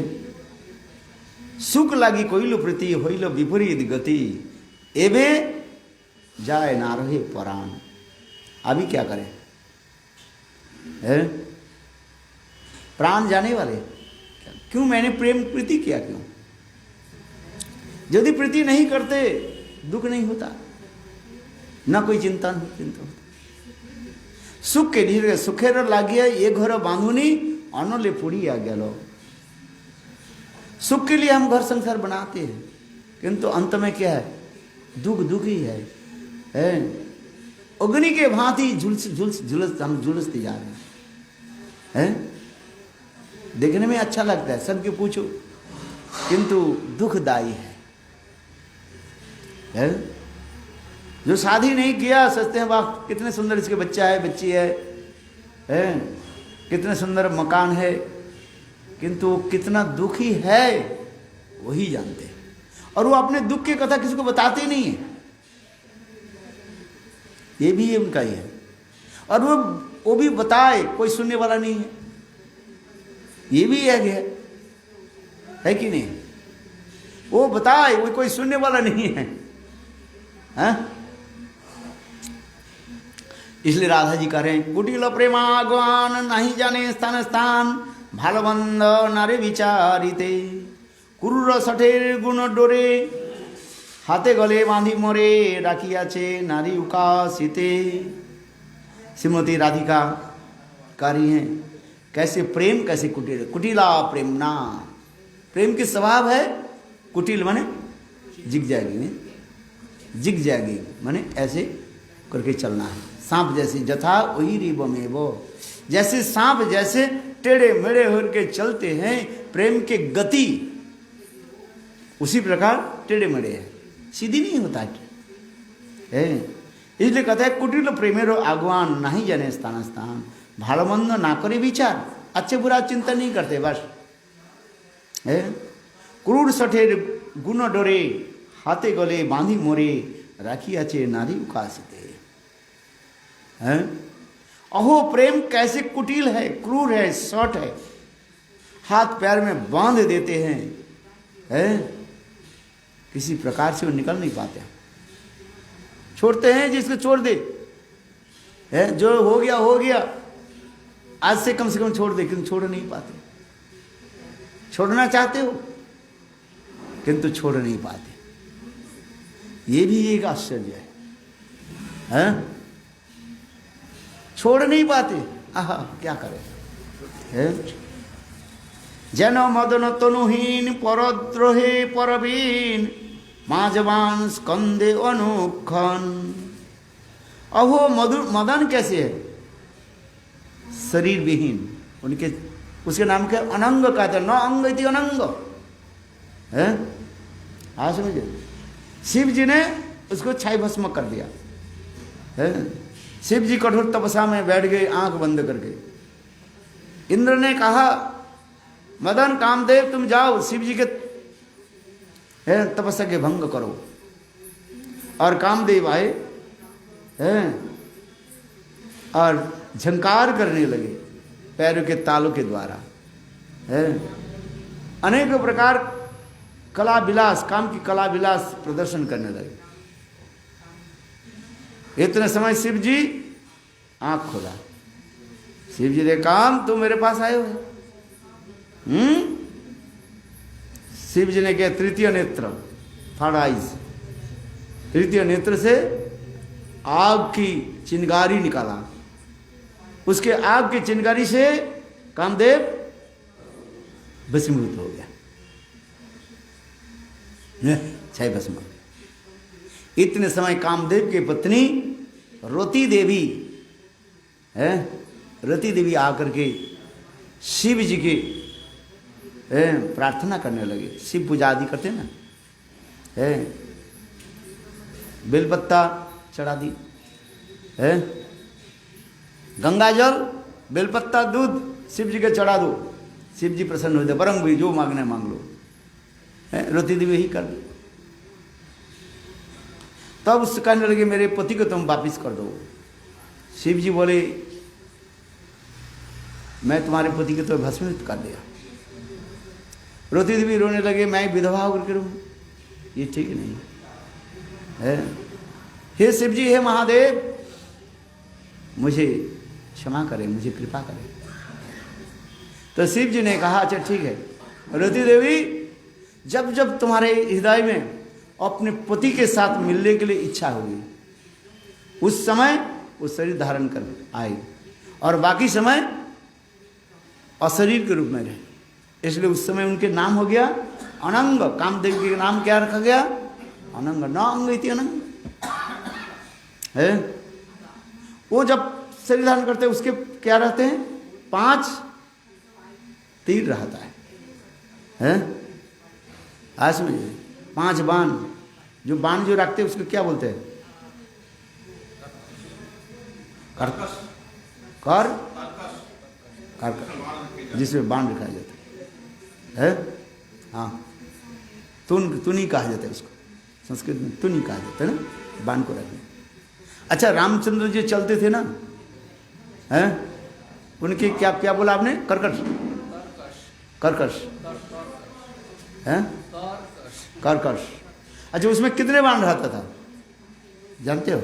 सुख लागी कोइलो प्रीति होइलो विपरीत गति, एबे जाए ना रहे परान। अभी क्या करें, प्राण जाने वाले। क्यों मैंने प्रेम प्रीति किया, क्यों? यदि प्रीति नहीं करते दुख नहीं होता, ना कोई चिंता होता। सुख के लिए सुखेर लागिया ये घर बांधुनी अनले पुड़ी आ गया। सुख के लिए हम घर संसार बनाते हैं, किंतु अंत में क्या है, दुख ही है। अग्नि के भांति झुलसते जा रहे हैं। देखने में अच्छा लगता है, सबके पूछो, किंतु दुखदायी है। जो शादी नहीं किया सोचते हैं वाह कितने सुंदर इसके बच्चा है, बच्ची है, कितने सुंदर मकान है, किंतु कितना दुखी है वही जानते हैं। और वो अपने दुख की कथा किसी को बताते नहीं है, ये भी उनका ही है। और वो भी बताए कोई सुनने वाला नहीं है, ये भी है कि नहीं? वो बताए वो कोई सुनने वाला नहीं है, हाँ? इसलिए राधा जी कह रहे हैं, कुटिल प्रेमागवान नहीं जाने स्थान स्थान, भालबंद नारे विचारिते, क्रूर सठेर गुण डोरे, हाथे गले बांधी मोरे, राखियाचे नारी उकासिते। श्रीमती राधिका कह रही हैं, कैसे प्रेम कैसे कुटिल, कुटिला प्रेम ना, प्रेम की स्वभाव है कुटिल माने जिग जाएगी माने ऐसे करके चलना है, सांप जैसे, जथा वही रिब में वो, जैसे सांप जैसे टेढ़े मेढ़े होकर चलते हैं, प्रेम के गति उसी प्रकार टेढ़े मेढ़े है, सीधी नहीं होता है। इसलिए कहता है कुटिल प्रेमेरो आगवान नहीं जाने स्थान स्थान, भालमंद ना करे विचार, अच्छे बुरा चिंतन नहीं करते बस। क्रूर सठेर गुण डोरे, हाथे गले बांधी मोरे, राखियाचे नारी उकासिते। अहो प्रेम कैसे कुटिल है, क्रूर है, सट है, हाथ पैर में बांध देते हैं, किसी प्रकार से वो निकल नहीं पाते, छोड़ते हैं जिसको छोड़ दे, जो हो गया आज से कम छोड़ दे, किंतु छोड़ नहीं पाते। छोड़ना चाहते हो किंतु छोड़ नहीं पाते, ये भी एक आश्चर्य है, छोड़ नहीं पाते। आहा क्या करें, जन मदन तनुहीन परद्रोहे परवीन, माजवान स्कंदे अनुखन। अहो मदन कैसे है, शरीर विहीन, उनके उसके नाम के अनंग कहते हैं, न अंग इति अनंग है। हाँ समझे, शिव जी ने उसको छाई भस्म कर दिया है। शिव जी कठोर तपस्या में बैठ गए आंख बंद करके। इंद्र ने कहा मदन कामदेव तुम जाओ शिव जी के तपस्या के भंग करो, और कामदेव आए और झंकार करने लगे पैरों के तालों के द्वारा, अनेक प्रकार कला विलास, काम की कला विलास प्रदर्शन करने लगे। इतने समय शिव जी आंख खोला, शिव जी ने काम तुम मेरे पास आए हो, शिव जी ने क्या, तृतीय नेत्र, थर्ड आइज, तृतीय नेत्र से आग की चिंगारी निकाला, उसके आग की चिंगारी से कामदेव भस्मीभूत हो गया, छह भस्म। इतने समय कामदेव की पत्नी रति देवी रति देवी आकर के शिव जी की प्रार्थना करने लगे। शिव पूजा आदि करते ना, बेलपत्ता चढ़ा दी, गंगा जल बेलपत्ता दूध शिव जी के चढ़ा दो, शिव जी प्रसन्न होते, बरंग भी जो मांगना है मांग लो, रति देवी ही कर दी। तब उससे कहने लगे मेरे पति को तुम वापिस कर दो। शिव जी बोले मैं तुम्हारे पति के तो भस्मित कर दिया। रोती देवी रोने लगे, मैं विधवा होकर के रहूं, ये ठीक नहीं है। हे शिव जी, हे महादेव, मुझे क्षमा करें, मुझे कृपा करें। तो शिव जी ने कहा अच्छा ठीक है, रोती देवी जब जब तुम्हारे हृदय में अपने पति के साथ मिलने के लिए इच्छा होगी, उस समय वो शरीर धारण कर आए, और बाकी समय अशरीर के रूप में रहे। इसलिए उस समय उनके नाम हो गया अनंग। कामदेव के नाम क्या रखा गया? अनंग। न अंग इति अनंग है। वो जब शरीर धारण करते हैं उसके क्या रहते हैं? 5 तीर रहता है? आज समझिए, 5 बाण, जो बाण जो रखते हैं उसको क्या बोलते हैं? कर जिसमें बाण दिखाया जाता है। हाँ, तुनी कहा जाता है उसको, संस्कृत में तुनी कहा जाता है ना, बाण को रखने। अच्छा, रामचंद्र जी चलते थे ना, हैं? उनके क्या क्या बोला आपने? कर्कश, कर्कश हैं? कर्कश। अच्छा, उसमें कितने बाण रहता था जानते हो?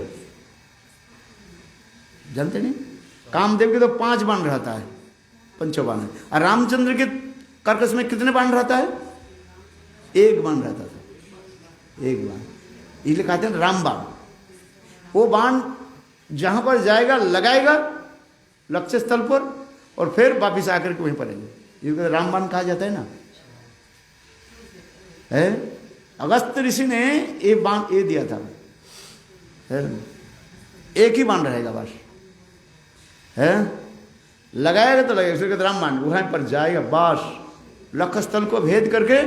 जानते नहीं? कामदेव के तो 5 बाण रहता है, 5 बाण। और रामचंद्र के कर्कश में कितने बाण रहता है? 1 बाण रहता था, 1 बाण। इसलिए कहते हैं रामबाण। वो बाण जहां पर जाएगा लगाएगा लक्ष्य स्थल पर, और फिर वापिस आकर के वहीं पड़ेगा, इसको रामबाण कहा जाता है ना। है अगस्त ऋषि ने ये बाण ये दिया था, है? 1 ही बाण रहेगा बस, है? लगाएगा तो लगेगा, इसलिए रामबाण। वहां पर जाएगा बस, लक्ष्य स्थल को भेद करके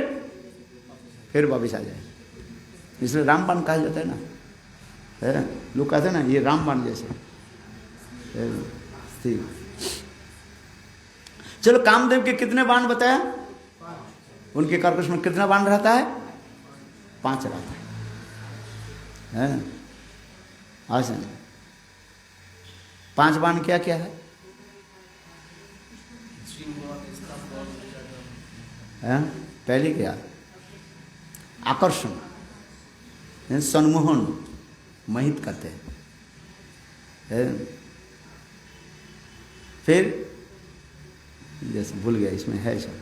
फिर वापिस आ जाए, इसलिए रामबाण कहा जाता है ना। है लोग कहते हैं ना ये रामबाण जैसे। ठीक, चलो कामदेव के कितने बाण बताया? उनके कर्कश में कितना बाण रहता है? 5 रहता है। अच्छा, 5 बाण क्या क्या है? पहले क्या? आकर्षण, सम्मोहन, मोहित करते हैं। फिर जैसे भूल गया, इसमें है सब।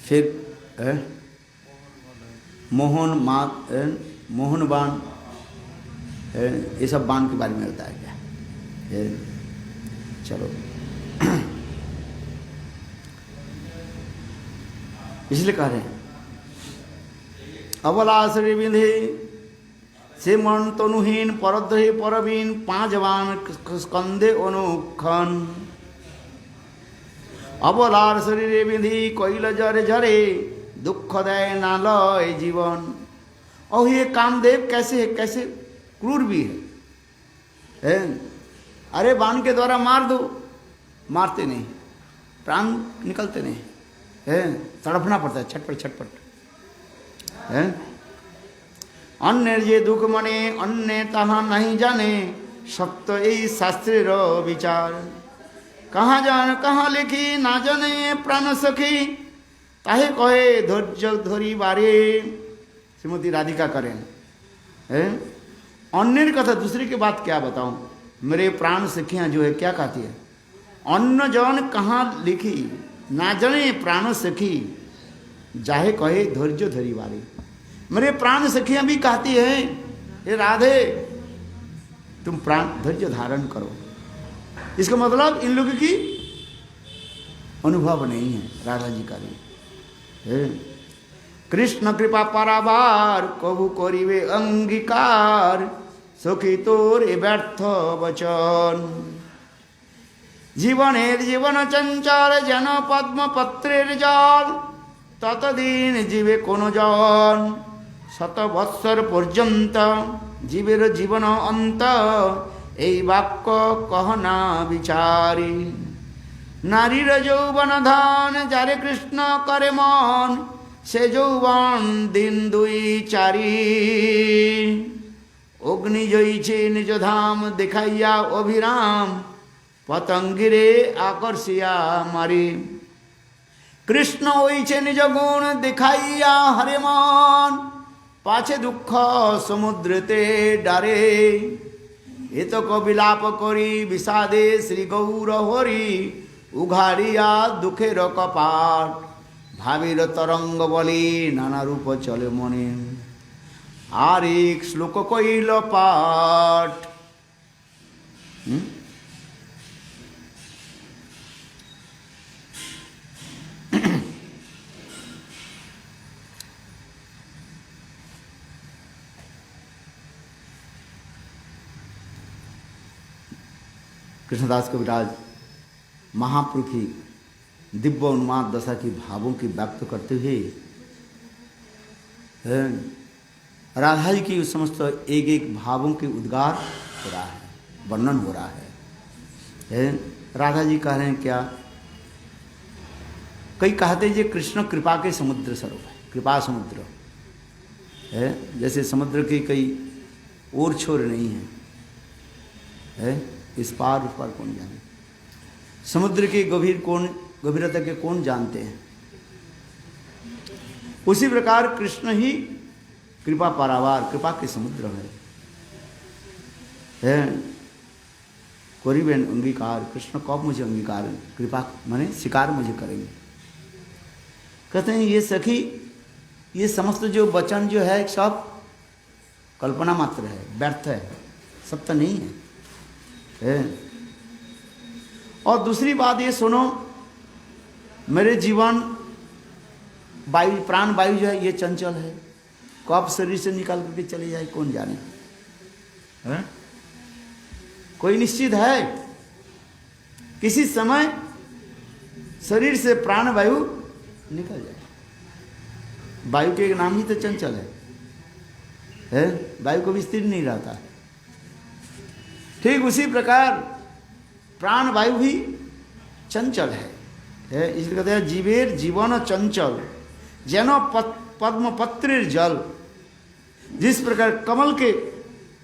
फिर मोहन मोहन बाण, ये सब बाण के बारे में बताया गया है। चलो, इसलिए कह रहे हैं अबलाश्री विधि से मन तनुहीन परद्रही परवीन 5 बाण स्कंदे अनुखन। अबलार शरीरे विधि कोइल जरे जरे दुख दय ना लय जीवन। और ये कामदेव कैसे है, कैसे क्रूर भी है? अरे बाण के द्वारा मार दो, मारते नहीं, प्राण निकलते नहीं, है? तड़पना पड़ता है, छटपट छटपट। है अन्य जे दुख मने अन्य तहाँ नहीं जाने, सत्य यही शास्त्रेर विचार। कहाँ जान कहाँ लिखी ना जाने प्राण सखी, ताहे कहे धैर्य धरी बारे। श्रीमती राधिका करें, अन्य कथा, दूसरे की बात क्या बताऊं? मेरे प्राण सखियां जो है क्या कहती है? अन्न जन कहाँ लिखी ना जाने प्राण सखी, जाहे कहे धैर्य धरी बारे। मेरे प्राण सखियां भी कहती है, हे राधे तुम प्राण धैर्य धारण करो। इसका मतलब इन लोगों की अनुभव नहीं है राधा जी का भी। कृष्ण कृपा परावार कबू करिवे अंगीकार, सखी तोर व्यर्थ वचन। जीवनेर जीवन चंचल जन पद्म पत्रेर जल, ततदिन जीवे कोनो जन 100 বৎসর পর্যন্ত জীবের জীবন অন্ত, এই বাক্য কহনা বিচারি। নারীর যৌবন ধন যারে কৃষ্ণ করে মন, से যৌবন दिन दुई चारी অগ্নি জয়ীছে নিজ ধাম দেখাইয়া অভিরাম পতঙ্গিরে আকর্ষিয়া মারি কৃষ্ণ হইছে নিজ গুণ দেখাইয়া হরে মন পাছে দুঃখ সমুদ্রেতে ডারে এতক বিলাপ করি বিষাদে শ্রী গৌর হরি উঘাড়িয়া দুঃখের কপাট ভাবির তরঙ্গ বলি নানা রূপ চলে মনে আর এক শ্লোক কইল পাঠ कृष्णदास कविराज महाप्रभु की दिव्य उन्माद दशा की भावों की व्यक्त करते हुए राधा जी की समस्त एक एक भावों के उद्गार हो रहा है, वर्णन हो रहा है। राधा जी कह रहे हैं क्या, कई कहते हैं ये कृष्ण कृपा के समुद्र स्वरूप है, कृपा समुद्र है। जैसे समुद्र के कई ओर छोर नहीं है, इस पार उस पार कौन जाने, समुद्र के गंभीरता के कौन जानते हैं। उसी प्रकार कृष्ण ही कृपा पारावार, कृपा के समुद्र है। करीबन अंगीकार, कृष्ण कब मुझे अंगीकार, कृपा माने स्वीकार मुझे करेंगे। कहते हैं ये सखी, ये समस्त जो वचन जो है सब कल्पना मात्र है, व्यर्थ है, सत्य नहीं है। और दूसरी बात ये सुनो, मेरे जीवन वायु, प्राण वायु जो है ये चंचल है, कब शरीर से निकाल करके चले जाए कौन जाने है? कोई निश्चित है, किसी समय शरीर से प्राण वायु निकल जाए। वायु के नाम ही तो चंचल है? वायु को भी स्थिर नहीं रहता। ठीक उसी प्रकार प्राण वायु भी चंचल है। इसलिए कहते हैं जीवेर जीवन चंचल जैन पद्म पत्रेर जल। जिस प्रकार कमल के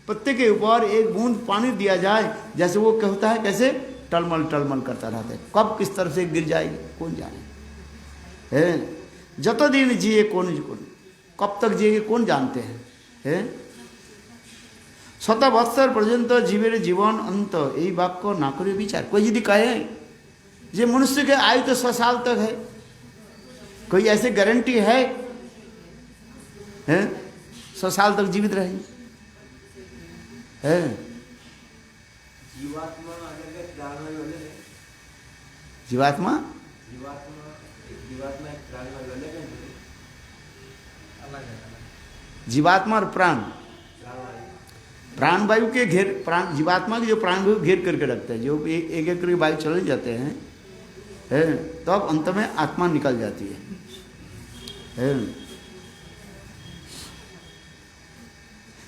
पत्ते के ऊपर एक बूंद पानी दिया जाए, जैसे वो कहता है कैसे टलमल टलमल करता रहता है, कब किस तरफ से गिर जाएगी कौन जाने है। जत दिन जिए कौन, कब तक जिएगी कौन जानते हैं। 100 বৎসর पर्यंत जीवेर जीवन अंत, यही वाक्य ना करे विचार। कोई यदि कहे जे मनुष्य के आयु तो 100 साल तक है, कोई ऐसे गारंटी है 100 साल तक जीवित रहेंगे? जीवात्मा जीवात्मा और प्राण, प्राण वायु के घेर, प्राण जीवात्मा के जो प्राण वायु घेर करके रखते हैं, जो एक एक करके वायु चले जाते हैं तो अब अंत में आत्मा निकल जाती है।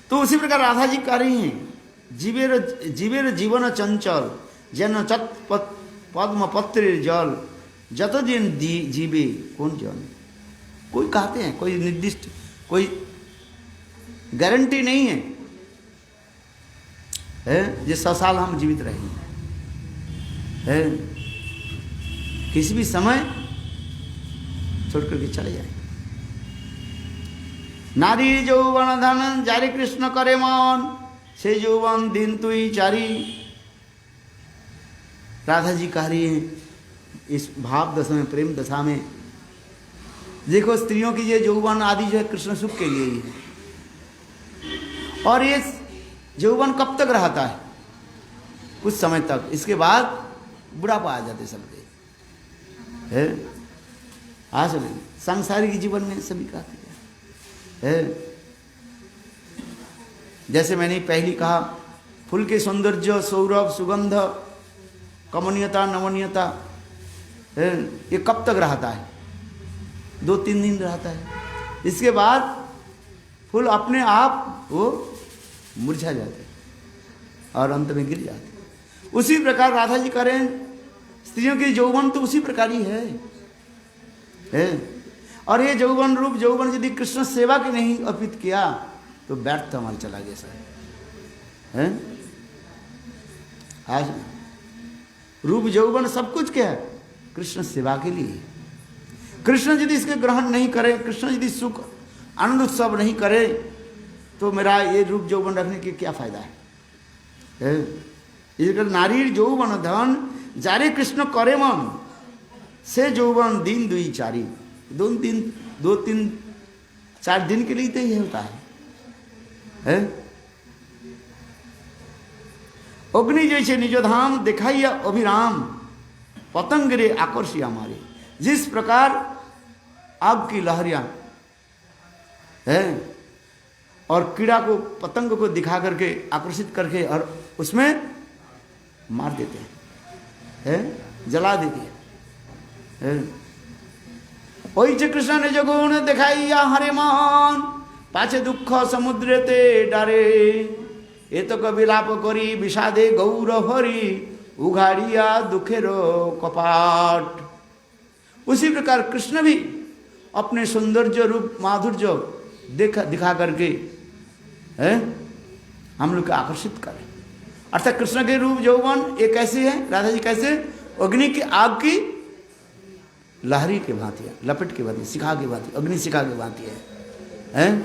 तो उसी प्रकार राधा जी कह रही हैं जीवेर जीवन चंचल जन चत पद्म पत्र जल जत दिन जीवे कौन जन। कोई कहते हैं, कोई निर्दिष्ट, कोई गारंटी नहीं है जो 100 साल हम जीवित रहेंगे, किसी भी समय छोड़ करके चले जाएंगे। नारी যৌবন धन जारी कृष्ण करे मन से যৌবন दिन तुई चारी। राधा जी कह रही हैं इस भाव दशा में, प्रेम दशा में, देखो स्त्रियों की ये यौवन आदि जो है कृष्ण सुख के लिए ही है। और ये यौवन कब तक रहता है? कुछ समय तक, इसके बाद बुढ़ापा आ जाते सबके है। आ चले सांसारिक जीवन में सभी का है। जैसे मैंने पहले कहा, फूल के सौंदर्य, सौरभ, सुगंध, कमनीयता, नमनीयता ये कब तक रहता है? 2-3 दिन रहता है, इसके बाद फूल अपने आप वो मुरझा जाते और अंत में गिर जाते। उसी प्रकार राधा जी कह रहे हैं स्त्रियों की यौवन तो उसी प्रकार ही है। और ये यौवन रूप यौवन यदि कृष्ण सेवा की नहीं अर्पित किया तो व्यर्थ अमल चला गया सर है। आज रूप यौवन सब कुछ क्या है? कृष्ण सेवा के लिए। कृष्ण यदि इसके ग्रहण नहीं करे, कृष्ण यदि सुख आनंद उत्सव नहीं करे तो मेरा ये रूप यौवन रखने की क्या फायदा है? इसका नारी यौवन धन जारे कृष्ण करे मन से यौवन दिन दुई चारी। 2-3-4 दिन के लिए तो ये होता है? अग्नि जैसे निज धाम दिखाइया अभिराम पतंग रे आकर्षिया हमारे। जिस प्रकार आग की लहरियां है और कीड़ा को पतंग को दिखा करके आकर्षित करके और उसमें मार देते हैं, जला देते हैं। वही चे कृष्ण ने जो गुण दिखाइया हरे मान पाछे दुख समुद्र ते डारे। ये तो कविलाप करी विषादे गौर हरि उघाड़िया दुखेरो कपाट। उसी प्रकार कृष्ण भी अपने सौंदर्य रूप माधुर्य दिखा करके हम लोग को आकर्षित करें। अर्थात कृष्ण के रूप यौवन ये कैसे है? राधा जी कैसे? अग्नि की आग की लहरी के भांति है, लपट के भांति, शिखा के भांति, अग्नि शिखा के भांति है।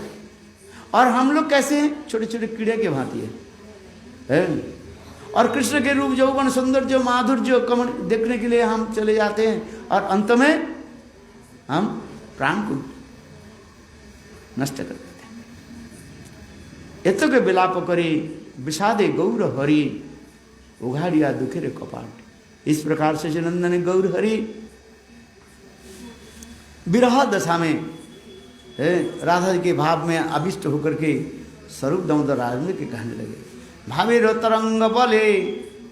और हम लोग कैसे हैं? छोटे छोटे कीड़े के भांति है। और कृष्ण के रूप यौवन सौंदर्य माधुर्य कमल देखने के लिए हम चले जाते हैं और अंत में हम प्राण को नष्ट कर देते हैं। एतो के विलाप करी विषादे गौर हरि उघाड़िया दुखेरे कपाट। इस प्रकार से नंदन गौर हरि विरह दशा में राधा जी के भाव में अभिष्ट होकर के स्वरूप दामोदर राजन के कहने लगे। भावे तरंग बले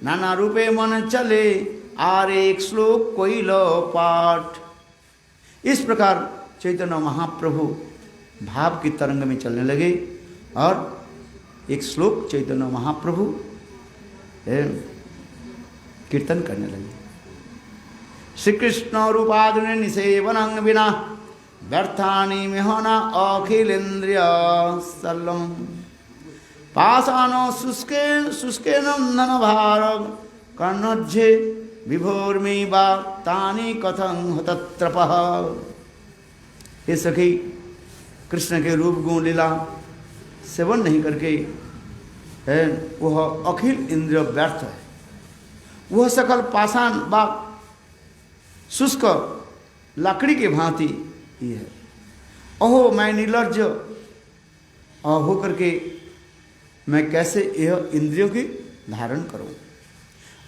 नाना रूपे मन चले आर एक श्लोक कोई लो पाठ। इस प्रकार चैतन्य महाप्रभु भाव की तरंग में चलने लगे और एक श्लोक चैतन्य महाप्रभु कीर्तन करने लगे। श्री कृष्ण रूपादुनि निसेवनं विना व्यर्थानि मिहना अखिलेन्द्रिय सल्लम पाषाणो शुष्के नंदन भार कर्णज्जे विभोर्मी बा तानि कथं हतत्रपः। ये सखी कृष्ण के रूप गुण लीला सेवन नहीं करके है वह अखिल इंद्रिय व्यर्थ है। वह सकल पाषाण बा शुष्क लकड़ी के भांति ही है। अहो मैं निर्लज्ज हो करके मैं कैसे यह इंद्रियों की धारण करूं।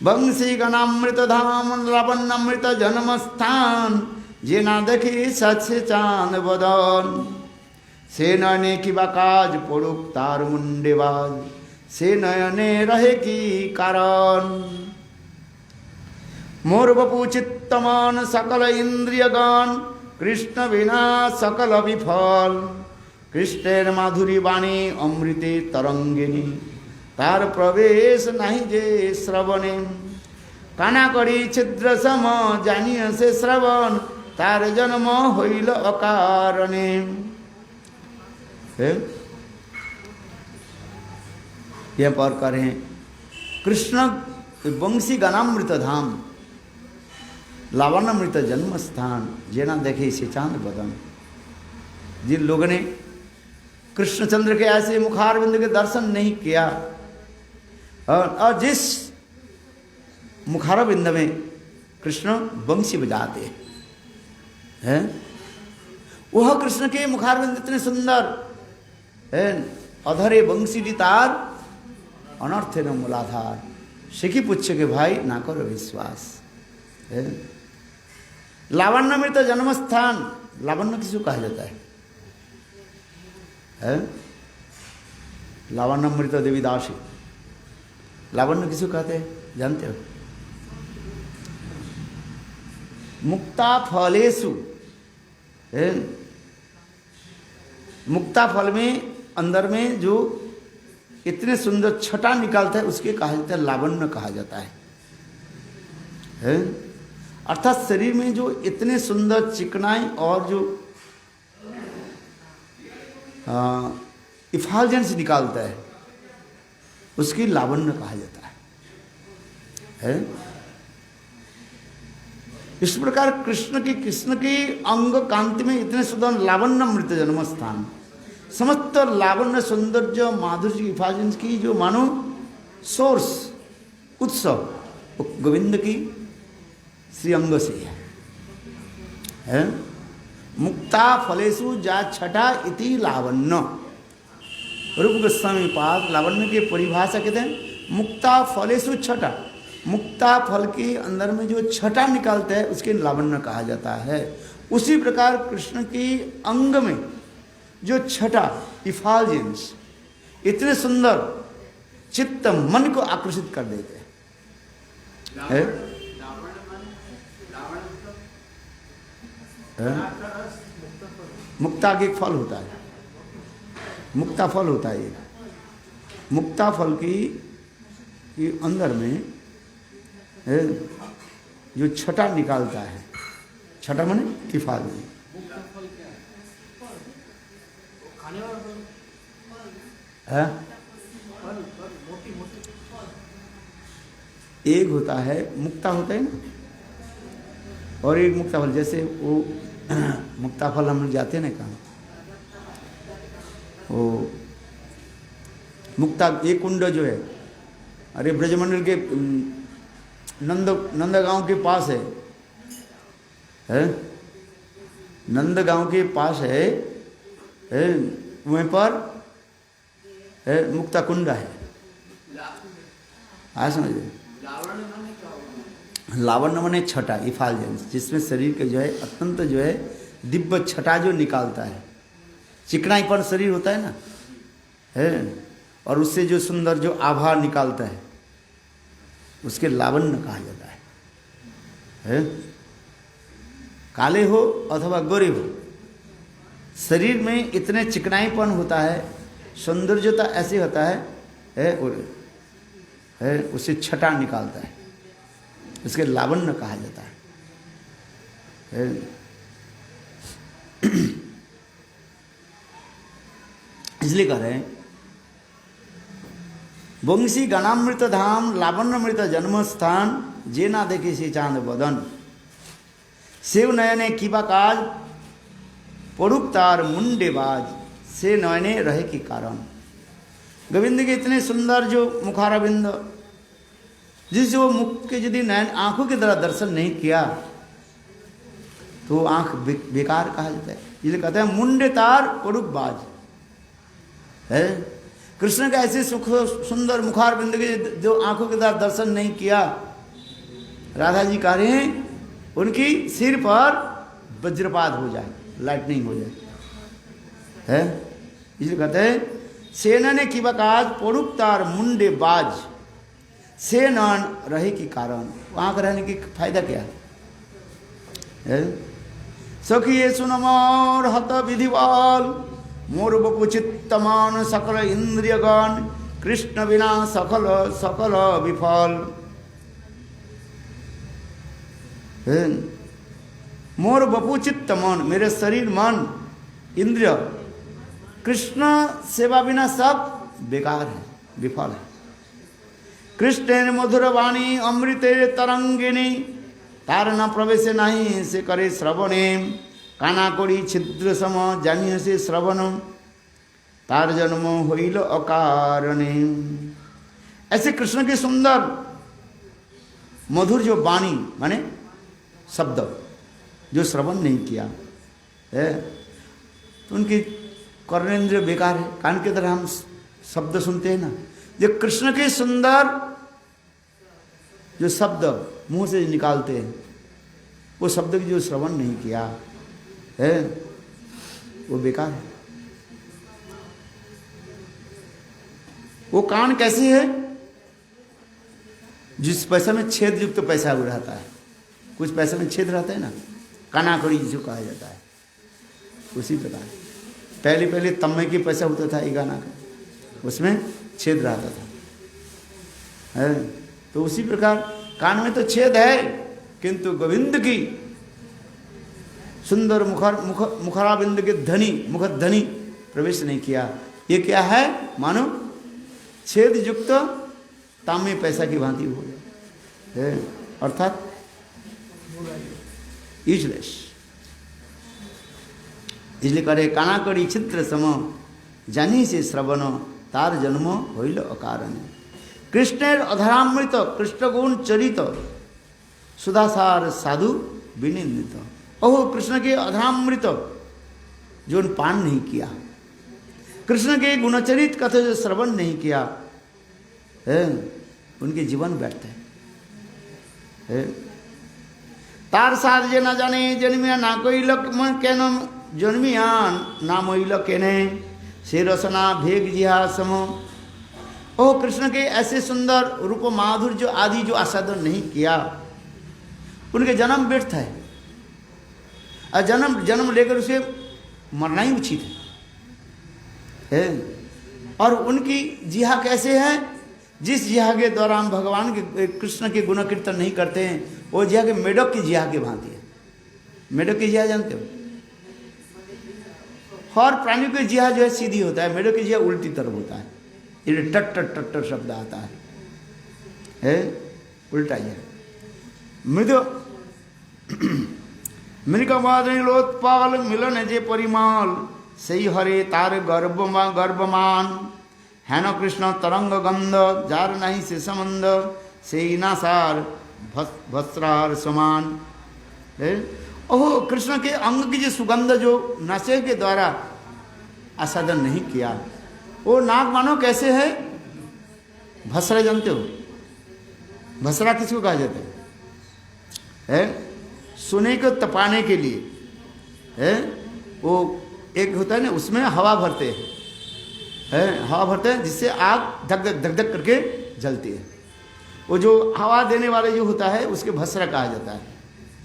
बंशी गणामृत धाम लवन्नमृत जन्म स्थान जे ना देखी सच्चे चांद बदन से नयने की बाकाज पड़ुक तार मुंडेबाज से नयने रहे की कारण। मोर बपु चित्तमान सकल इंद्रियगण कृष्ण बिना सकल विफल। कृष्णेर माधुरी वाणी अमृते तरंगिनी तार प्रवेश नहीं जे श्रवणे। काना करी छिद्र सम जानिय से श्रवण तार जन्म होइल अकारणे। यह पर करें कृष्ण वंशी गणामृत धाम लावण्यमृत जन्म स्थान जेना देखे से चांद बदन। जिन लोगों ने कृष्णचंद्र के ऐसे मुखारविंद के दर्शन नहीं किया और जिस मुखारविंद में कृष्ण बंशी बजाते हैं वह कृष्ण के मुखारविंद इतने सुंदर है। अधरे बंशी तार अनर्थे न मूलाधार शिखी पुच्छ के भाई ना करो विश्वास। लावण्यमृत जन्म स्थान लावण्य किसको कहा जाता है? लावण्यमृत देवीदासी लावण्य किसको कहते हैं जानते हो? मुक्ता फलेषु मुक्ता फल में अंदर में जो इतने सुंदर छटा निकालता है उसके कहा जाता है लावण्य कहा जाता है। अर्थात शरीर में जो इतने सुंदर चिकनाई और जो इफाल्जेंस निकालता है, उसकी लावण्य कहा जाता है? इस प्रकार कृष्ण की अंग कांति में इतने सुंदर लावण्य मृत जन्म स्थान, समस्त लावण्य सौंदर्य माधुर्य इफाल्जेंस की जो मानो सोर्स उत्सव गोविंद की श्री अंग से है। मुक्ता फलेषु जा छठा इति लावण्य। रूप गोस्वामी पाद लावण्य की परिभाषा कहते हैं मुक्ता फलेषु छठा, मुक्ता फल के अंदर में जो छठा निकालते हैं उसके लावण्य कहा जाता है। उसी प्रकार कृष्ण की अंग में जो छठा इफाल्जेंस इतने सुंदर चित्त मन को आकर्षित कर देते हैं। मुक्ता के एक फल होता है, मुक्ता फल होता है। मुक्ता फल की अंदर में जो छठा निकालता है, छठा माने इफाल्जेंस, है एक होता है मुक्ता होता है ना, और एक मुक्ता फल। जैसे वो मुक्ता फल हम लोग जाते हैं ना कहाँ, वो मुक्ता एक कुंड जो है, अरे ब्रजमंडल के नंदगांव के पास है नंदगांव के पास है वहीं पर मुक्ता कुंड है। आ समझे? लावण्य माने छठा इफाल्जेंस, जिसमें शरीर के जो है अत्यंत जो है दिव्य छठा जो निकालता है, चिकनाईपन शरीर होता है ना है, और उससे जो सुंदर जो आभा निकालता है उसके लावण्य कहा जाता है। काले हो अथवा गोरे हो, शरीर में इतने चिकनाईपन होता है, सौंदर्यता ऐसे होता है उससे छठा निकालता है, इसके लावण्य कहा जाता है। इसलिए कह रहे हैं वंशी गणामृत धाम लावण्यमृत जन्म स्थान जे ना देखे से चांद बदन शिव नयने किबा काज पड़ुक तार मुंडे बाज से नयने रहे के कारण। गोविंद के इतने सुंदर जो मुखारविंद, जिस वो मुख के यदि नयन आंखों की तरह दर्शन नहीं किया तो आंख बेकार कहा जाता है। इसलिए कहते हैं मुंडे तार पड़ुक बाज है। कृष्ण का ऐसे सुंदर मुखारविंद के जो आंखों के तरह दर्शन नहीं किया, राधा जी कह रहे हैं उनकी सिर पर वज्रपात हो जाए, लाइटनिंग हो जाए है। इसलिए कहते हैं सेना ने की बकाज पड़ुक तार मुंडे बाज से नन रहे के कारण। वहाँ का रहने की फायदा क्या है? सखिए सुन मोर हत विधिवाल मोर बपु चित्तमान सकल इंद्रियगण कृष्ण बिना सकल सकल विफल। मोर बपु चित्त मन, मेरे शरीर मन इंद्रिय कृष्ण सेवा बिना सब बेकार है, विफल है। कृष्ण मधुर वाणी अमृते तरंगिणी तार न प्रवेश नहीं से करे श्रवणे काना करी छिद्र सम जानिए से श्रवण तार जन्म होइल अकारणे। ऐसे कृष्ण के सुंदर मधुर जो वाणी माने शब्द जो श्रवण नहीं किया है तो उनकी कर्णेंद्रिय बेकार है। कान की तरह हम शब्द सुनते हैं ना, जो कृष्ण के सुंदर जो शब्द मुंह से निकालते हैं वो शब्द की जो श्रवण नहीं किया है वो बेकार है। वो कान कैसी है? जिस पैसे में छेद युक्त पैसा वो रहता है, कुछ पैसे में छेद रहता है ना, कानाकड़ी जिसको कहा जाता है, उसी प्रकार पहले पहले तम्मे की पैसा होता था इगाना का, उसमें छेद रहता था है। तो उसी प्रकार कान में तो छेद है, किंतु गोविंद की सुंदर मुखराबिंद के धनी मुख धनी प्रवेश नहीं किया। ये क्या है? मानो छेद युक्त तांबे पैसा की भांति हो गया, अर्थात यूजलेस। इसलिए करे काना करी चित्र सम जानी से श्रवण तार जन्म होइल अकारण। कृष्णेर अधरामृत कृष्ण गुण चरित सुधासार साधु विनिंदित। ओह कृष्ण के अधरामृत जो पान नहीं किया, कृष्ण के गुणचरित कथा जो श्रवण नहीं किया है, उनके जीवन व्यर्थ है। तार साध जे न जाने जन्मिया ना कोई लक मन केन जन्मिया ना मोइल केने से रसना भेग जिहा सम। ओ कृष्ण के ऐसे सुंदर रूप माधुर्य जो आदि जो आस्वादन नहीं किया, उनके जन्म व्यर्थ है। जन्म लेकर उसे मरना ही उचित है। और उनकी जिहा कैसे है? जिस जिहा के द्वारा हम भगवान के कृष्ण के गुण कीर्तन नहीं करते हैं, वो जिहा के मेढक की जिहा के भांति है। मेढक की जिहा जानते हो? हर प्राणी की जिहा जो है सीधी होता है, मेढक की जिहा उल्टी तरफ होता है। ये टट टट टट टट शब्द आता है उल्टा जिहा। मृगलोत्पाल मिलन जे परिमाल सही हरे तार गर्भमान है न कृष्ण तरंग गंध जार नहीं से संबंध से नासार भस्त्रार समान। ओह कृष्ण के अंग की जो सुगंध जो नशे के द्वारा आस्वादन नहीं किया, वो नाक मानो कैसे है? भस्रा जानते हो? भस्रा किसको कहा जाता है? सोने को तपाने के लिए है, वो एक होता है ना, उसमें हवा भरते हैं, हवा भरते हैं जिससे आग धक धक धक धक करके जलती है। वो जो हवा देने वाले जो होता है उसके भस्रा कहा जाता है।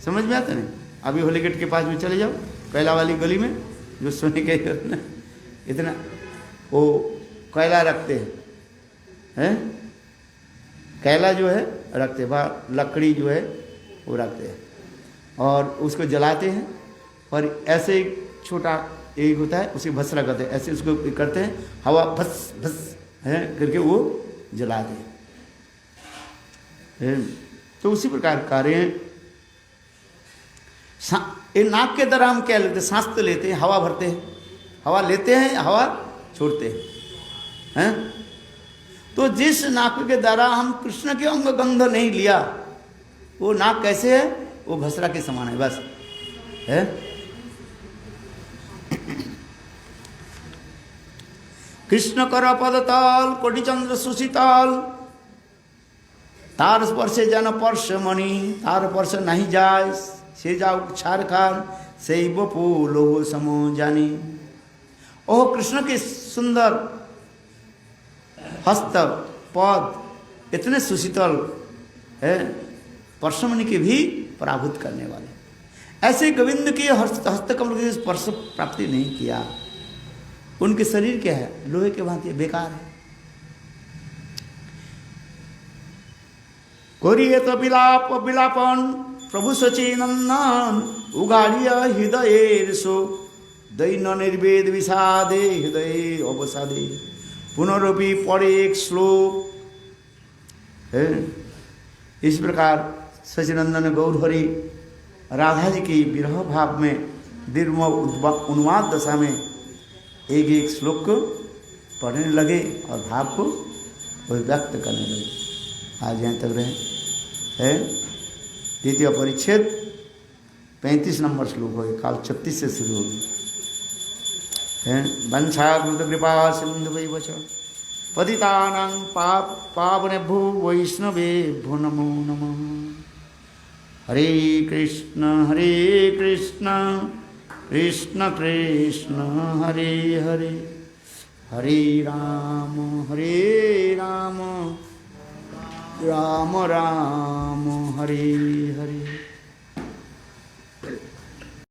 समझ में आता नहीं? अभी होली गेट के पास में चले जाओ, कोयला वाली गली में जो सोने के इतना वो कोयला रखते हैं, कोयला जो है रखते हैं, लकड़ी जो है वो रखते हैं और उसको जलाते हैं। और ऐसे छोटा एक होता है उसे भस्रा करते हैं, ऐसे उसको करते हैं, हवा भस भस है करके वो जलाते हैं। तो उसी प्रकार कार्य ये नाक के द्वारा हम क्या लेते हैं? सांस तो लेते हैं, हवा भरते हैं, हवा लेते हैं, हवा छोड़ते हैं। तो जिस नाक के द्वारा हम कृष्ण के अंग गंध नहीं लिया, वो नाक कैसे है? वो भस्रा के समान है, बस है। कृष्ण कर पदताल कोटि चंद्र सुशीताल तार स्पर्शे जन पर्श मणि तार पर्श नहीं जाय से जाओ क्षार खान से बपू लोह समो जानी। ओह कृष्ण के सुंदर हस्त पद इतने सुशीतल है, परशमणि के भी पराभूत करने वाले। ऐसे गोविंद के हस्तकमल के स्पर्श प्राप्ति नहीं किया, उनके शरीर क्या है? लोहे के भांति बेकार है। कोरिए तो बिलाप बिलापन प्रभु सचिनंदन उगाड़िय हृदय सो दैन निर्वेद विषादे हृदय अवसादे। पुनरुपी पढ़े एक श्लोक है। इस प्रकार सचिनंदन गौरहरि राधा जी की विरह भाव में दीर्घ उन्माद दशा में एक एक श्लोक को पढ़ने लगे और भाव को व्यक्त करने लगे। आज यहाँ तक रहे है। द्वितीय परिच्छेद 35 नंबर श्लोक हो, काल 36 से शुरू होगी। वंशाकृत कृपा सिंधु वैवच पतितानां पावनेभ्यो वैष्णवेभ्यो नमो नमः। हरे कृष्ण कृष्ण कृष्ण हरे हरे, हरे राम राम राम हरे हरे।